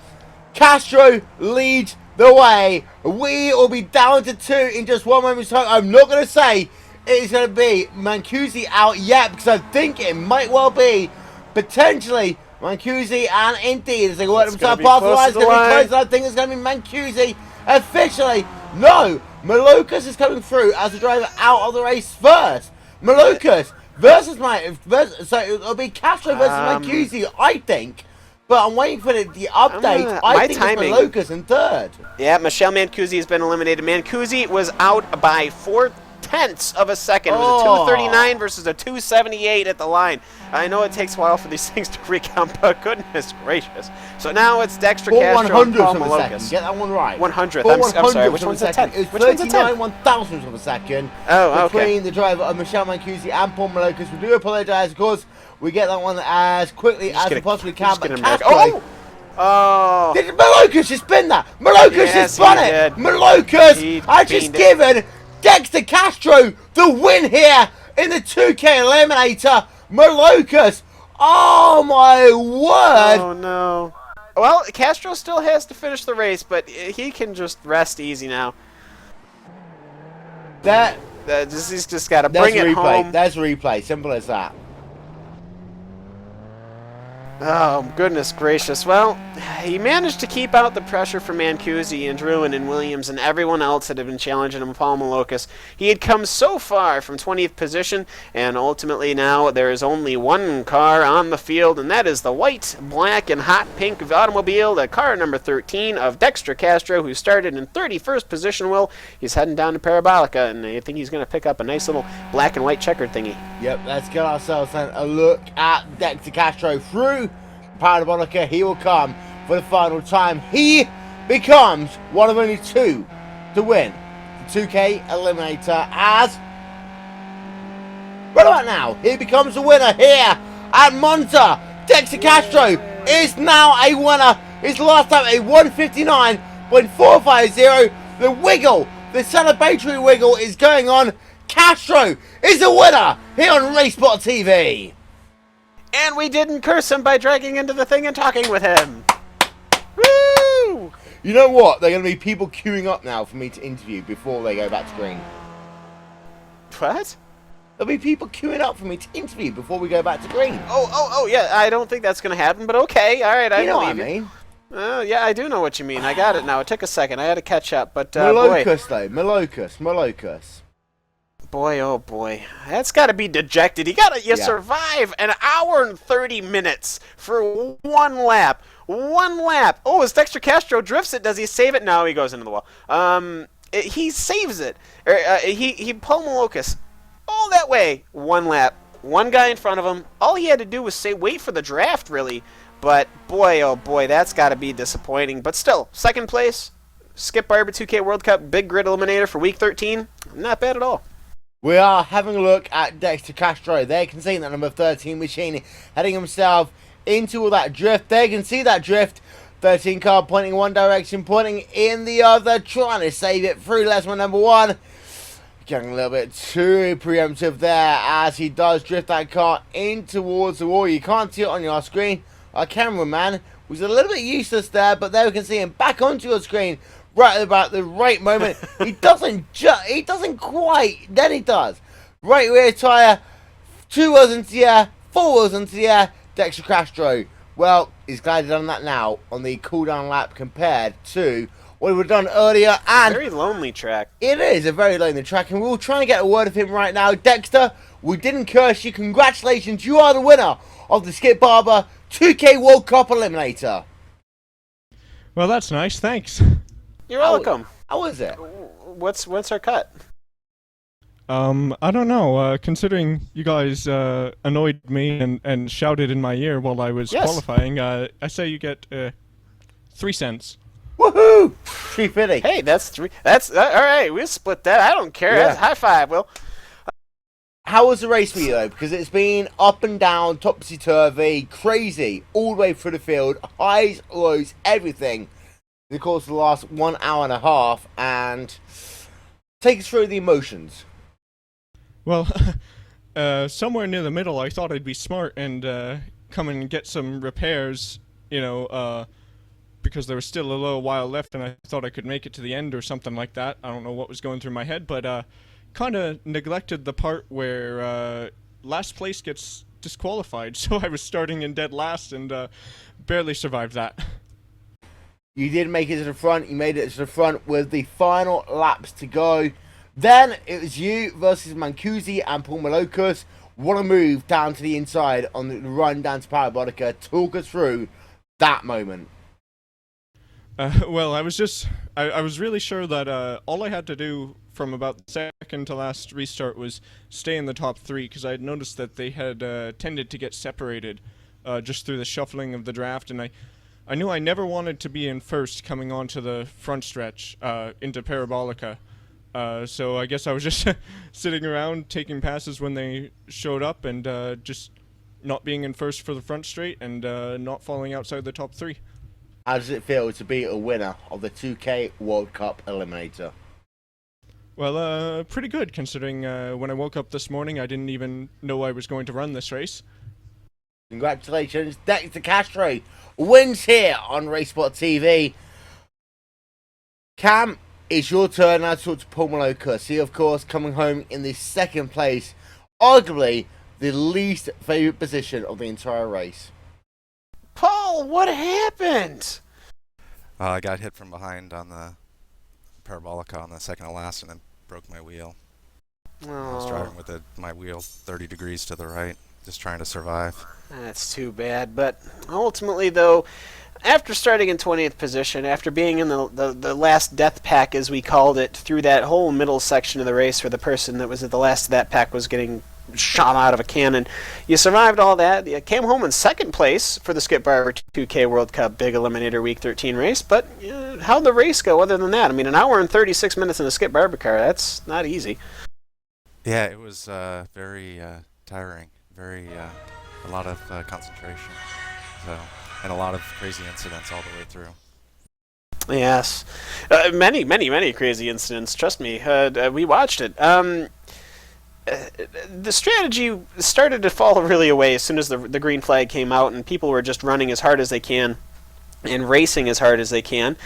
Castro leads the way. We will be down to 2 in just 1 moment's time. I'm not going to say it's going to be Mancusi out yet, because I think it might well be potentially Mancusi, and indeed, as they work themselves past the line, it's going to be close. I think it's going to be Mancusi. Officially, no, Malakis is coming through as the driver out of the race first. Malakis versus so it'll be Castro versus Mancusi, I think. But I'm waiting for the update. I think it's Malakis in 3rd. Yeah, Michel Mancusi has been eliminated. Mancusi was out by 0.4 of a second. It was a 239 versus a 278 at the line. I know it takes a while for these things to recount, but goodness gracious. So now it's Dexter Castro and Paul Malakis. Get that one right. 100th. I'm sorry. Which one's a 10th? It's 39/1000th of a second between the driver of Michel Mancusi and Paul Malakis. We do apologise, of course. We get that one as quickly as we possibly can. But Castro, did Malakis just spin that? Malakis just spun it. Malakis, I just given Dexter Castro, the win here in the 2K Eliminator. Malocus, oh my word. Oh no. Well, Castro still has to finish the race, but he can just rest easy now. He's just got to bring it home. There's replay, simple as that. Oh, goodness gracious. Well, he managed to keep out the pressure from Mancusi and Druin and Williams and everyone else that had been challenging him, Paul Malocus. He had come so far from 20th position, and ultimately now there is only one car on the field, and that is the white, black, and hot pink automobile, the car number 13 of Dexter Castro, who started in 31st position. Will, he's heading down to Parabolica, and I think he's going to pick up a nice little black and white checkered thingy. Yep, let's get ourselves a look at Dexter Castro through Parabolica. He will come for the final time. He becomes one of only two to win the 2K Eliminator, as right about now he becomes a winner here at Monza. Dexter Castro is now a winner. His last time a 159.450. The wiggle, the celebratory wiggle is going on. Castro is a winner here on RaceSpotTV. And we didn't curse him by dragging into the thing and talking with him. Woo! You know what? There are going to be people queuing up now for me to interview before they go back to green. What? There'll be people queuing up for me to interview before we go back to green. Oh, yeah. I don't think that's going to happen, but okay. All right, I know what I believe mean. Yeah, I do know what you mean. I got it now. It took a second. I had to catch up, but Malocus, though. Malocus. Boy, oh boy. That's got to be dejected. You survive an hour and 30 minutes for one lap. One lap. Oh, as Dexter Castro drifts it, does he save it? No, he goes into the wall. He saves it. He Paul Malocus all that way. One lap. One guy in front of him. All he had to do was wait for the draft, really. But boy, oh boy, that's got to be disappointing. But still, second place. Skip Barber 2K World Cup Big Grid Eliminator for Week 13. Not bad at all. We are having a look at Dexter Castro. There you can see that number 13 machine heading himself into all that drift. There you can see that drift. 13 car pointing in one direction, pointing in the other, trying to save it through Lesman number 1. Getting a little bit too preemptive there as he does drift that car in towards the wall. You can't see it on your screen. Our cameraman was a little bit useless there, but there we can see him back onto your screen right about the right moment. He doesn't quite, then he does. Right rear tyre, 2 wheels into the air, 4 wheels into the air. Dexter Castro, well, he's glad he's done that now on the cooldown lap compared to what we have done earlier. And very lonely track. It is a very lonely track, and we'll try and get a word of him right now. Dexter, we didn't curse you. Congratulations, you are the winner of the Skip Barber 2K World Cup Eliminator. Well, that's nice. Thanks. You're welcome. How was it? What's our cut? I don't know. Considering you guys annoyed me and shouted in my ear while I was qualifying, I say you get 3 cents. Woohoo! $3.50. Hey, that's 3. That's all right. We'll split that. I don't care. Yeah. That's high five, Will. How was the race for you, though? Because it's been up and down, topsy-turvy, crazy, all the way through the field, highs, lows, everything. In the course of the last 1 hour and a half, and take us through the emotions. Well, somewhere near the middle, I thought I'd be smart and come and get some repairs, because there was still a little while left, and I thought I could make it to the end or something like that. I don't know what was going through my head, but kind of neglected the part where last place gets disqualified, so I was starting in dead last and barely survived that. You did make it to the front. You made it to the front with the final laps to go. Then it was you versus Mancusi and Paul Malocus. What a move down to the inside on the run down to Parabolica. Talk us through that moment. Well, I was really sure that all I had to do from about the second to last restart was stay in the top 3, because I had noticed that they had tended to get separated just through the shuffling of the draft, and I knew I never wanted to be in first coming onto the front stretch into Parabolica. So I guess I was just sitting around taking passes when they showed up and just not being in first for the front straight and not falling outside the top 3. How does it feel to be a winner of the 2K World Cup Eliminator? Well, pretty good considering when I woke up this morning I didn't even know I was going to run this race. Congratulations, Dexter Castro wins here on RaceSpot TV. Cam, it's your turn now to talk to Paul Maloka. He, of course, coming home in the second place, arguably the least favourite position of the entire race. Paul, what happened? I got hit from behind on the parabolica on the second to last and then broke my wheel. I was driving with my wheel 30 degrees to the right, just trying to survive. That's too bad, but ultimately, though, after starting in 20th position, after being in the last death pack, as we called it, through that whole middle section of the race where the person that was at the last of that pack was getting shot out of a cannon, you survived all that. You came home in second place for the Skip Barber 2K World Cup Big Eliminator Week 13 race, but how'd the race go other than that? I mean, an hour and 36 minutes in a Skip Barber car, that's not easy. Yeah, it was very tiring, a lot of concentration, and a lot of crazy incidents all the way through. Yes. Many crazy incidents, trust me. We watched it. The strategy started to fall really away as soon as the green flag came out and people were just running as hard as they can and racing as hard as they can.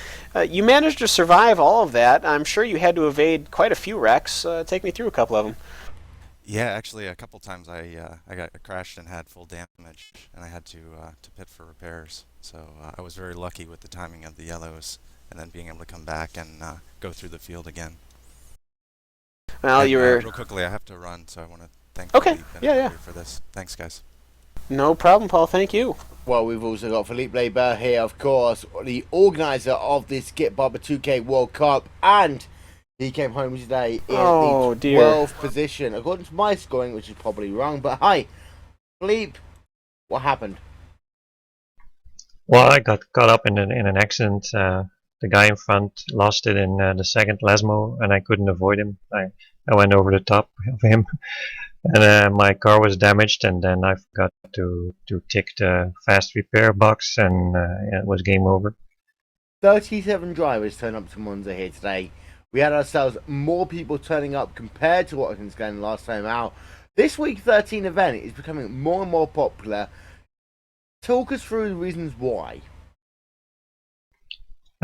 You managed to survive all of that. I'm sure you had to evade quite a few wrecks. Take me through a couple of them. Yeah, actually, a couple times I got crashed and had full damage, and I had to pit for repairs. So I was very lucky with the timing of the yellows, and then being able to come back and go through the field again. Well, you were real quickly. I have to run, so I want to thank Philippe and for this. Thanks, guys. No problem, Paul. Thank you. Well, we've also got Philippe Leber here, of course, the organizer of this Skip Barber 2K World Cup, and he came home today in the 12th position, according to my scoring, which is probably wrong. But hi, Philippe, what happened? Well, I got caught up in an accident. The guy in front lost it in the second Lasmo, and I couldn't avoid him. I went over the top of him, and my car was damaged. And then I forgot to tick the fast repair box, and it was game over. 37 drivers turned up to Monza here today. We had ourselves more people turning up compared to Watkins Glen last time out. This week 13 event is becoming more and more popular. Talk us through the reasons why.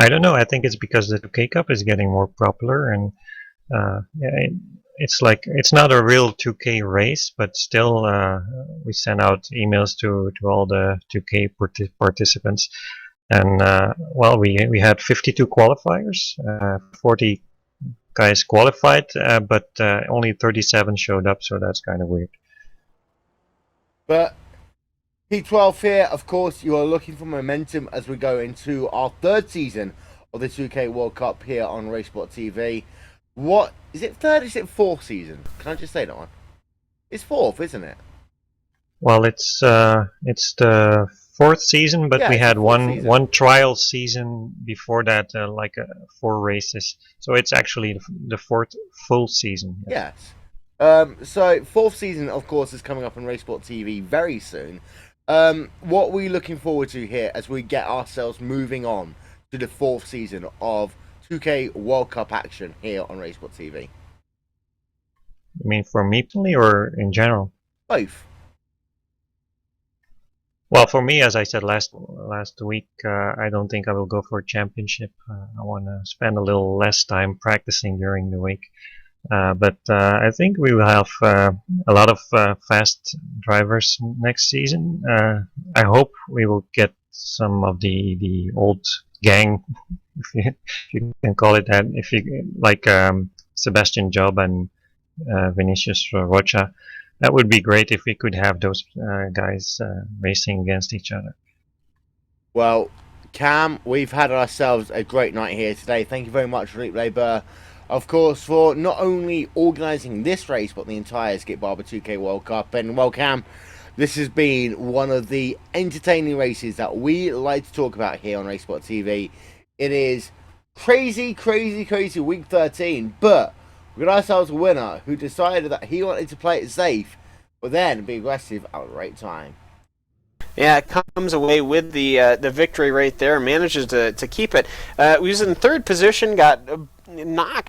I don't know. I think it's because the 2K Cup is getting more popular, and it's like it's not a real 2K race, but still we send out emails to all the 2K participants, and well, we had 52 qualifiers, 40 guys qualified, but only 37 showed up, so that's kind of weird. But P12 here, of course, you are looking for momentum as we go into our third season of the 2K World Cup here on RaceSpot TV. What is it? Third? Is it fourth season? Can I just say that one? It's fourth, isn't it? Well, it's the fourth season, but we had one trial season before that, like 4 races. So it's actually the fourth full season. Yeah. Yes. So fourth season, of course, is coming up on RaceSpot TV very soon. What are we looking forward to here as we get ourselves moving on to the fourth season of 2K World Cup action here on RaceSpot TV? You mean for me personally or in general? Both. Well, for me, as I said last week, I don't think I will go for a championship. I want to spend a little less time practicing during the week. But I think we will have a lot of fast drivers next season. I hope we will get some of the old gang, if you can call it that, if you like Sebastian Job and Vinicius Rocha. That would be great if we could have those guys racing against each other. Well, Cam, we've had ourselves a great night here today. Thank you very much, Philippe Leber, of course, for not only organising this race, but the entire Skip Barber 2K World Cup. And, well, Cam, this has been one of the entertaining races that we like to talk about here on RaceSpot TV. It is crazy week 13, but we got ourselves a winner who decided that he wanted to play it safe, but then be aggressive at the right time. Yeah, it comes away with the victory right there, manages to keep it. We was in third position, got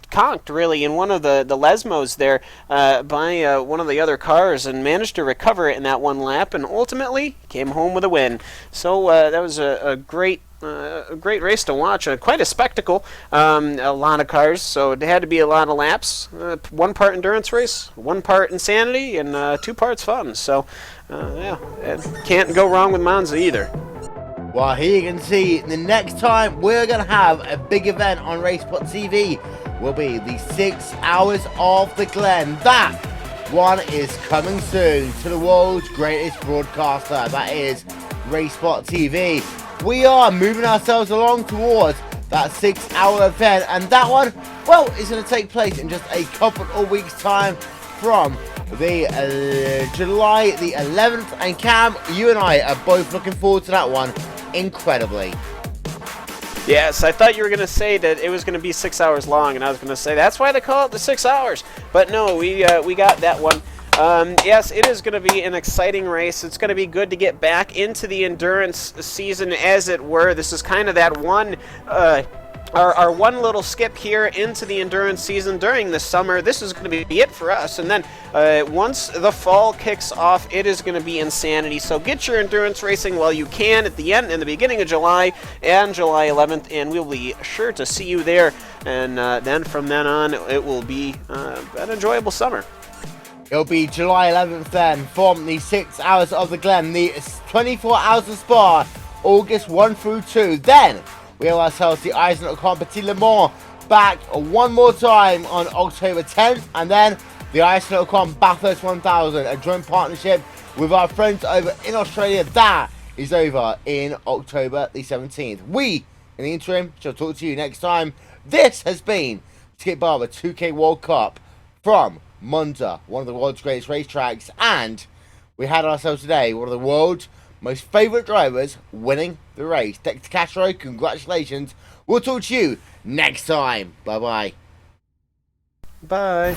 conked really in one of the Lesmos there by one of the other cars, and managed to recover it in that one lap, and ultimately came home with a win. So that was a great race to watch, quite a spectacle. A lot of cars, so it had to be a lot of laps. 1 part endurance race, 1 part insanity, and 2 parts fun. So yeah, can't go wrong with Monza either. Well, here you can see the next time we're going to have a big event on RaceSpotTV will be the 6 Hours of the Glen. That one is coming soon to the world's greatest broadcaster. That is RaceSpotTV. We are moving ourselves along towards that 6 hour event, and that one, well, is going to take place in just a couple of weeks time from the July the 11th. And Cam, you and I are both looking forward to that one incredibly. Yes, I thought you were going to say that it was going to be 6 hours long, and I was going to say that's why they call it the 6 hours. But no, we got that one. Yes, it is going to be an exciting race. It's going to be good to get back into the endurance season, as it were. This is kind of that one our one little skip here into the endurance season during the summer. This is going to be it for us, and then once the fall kicks off, it is going to be insanity. So get your endurance racing while you can at the end and the beginning of July and July 11th, and we'll be sure to see you there. And then from then on, it will be an enjoyable summer. It'll be July 11th then from the 6 Hours of the Glen, the 24 Hours of Spa, August 1 through 2. Then we have ourselves the Ice.com Petit Le Mans back one more time on October 10th, and then the Ice.com Bathurst 1000, a joint partnership with our friends over in Australia. That is over in October the 17th. We, in the interim, shall talk to you next time. This has been Skip Barber 2K World Cup from Monza, one of the world's greatest racetracks, and we had ourselves today one of the world's most favourite drivers winning the race. Dexter Castro, congratulations. We'll talk to you next time. Bye-bye. Bye.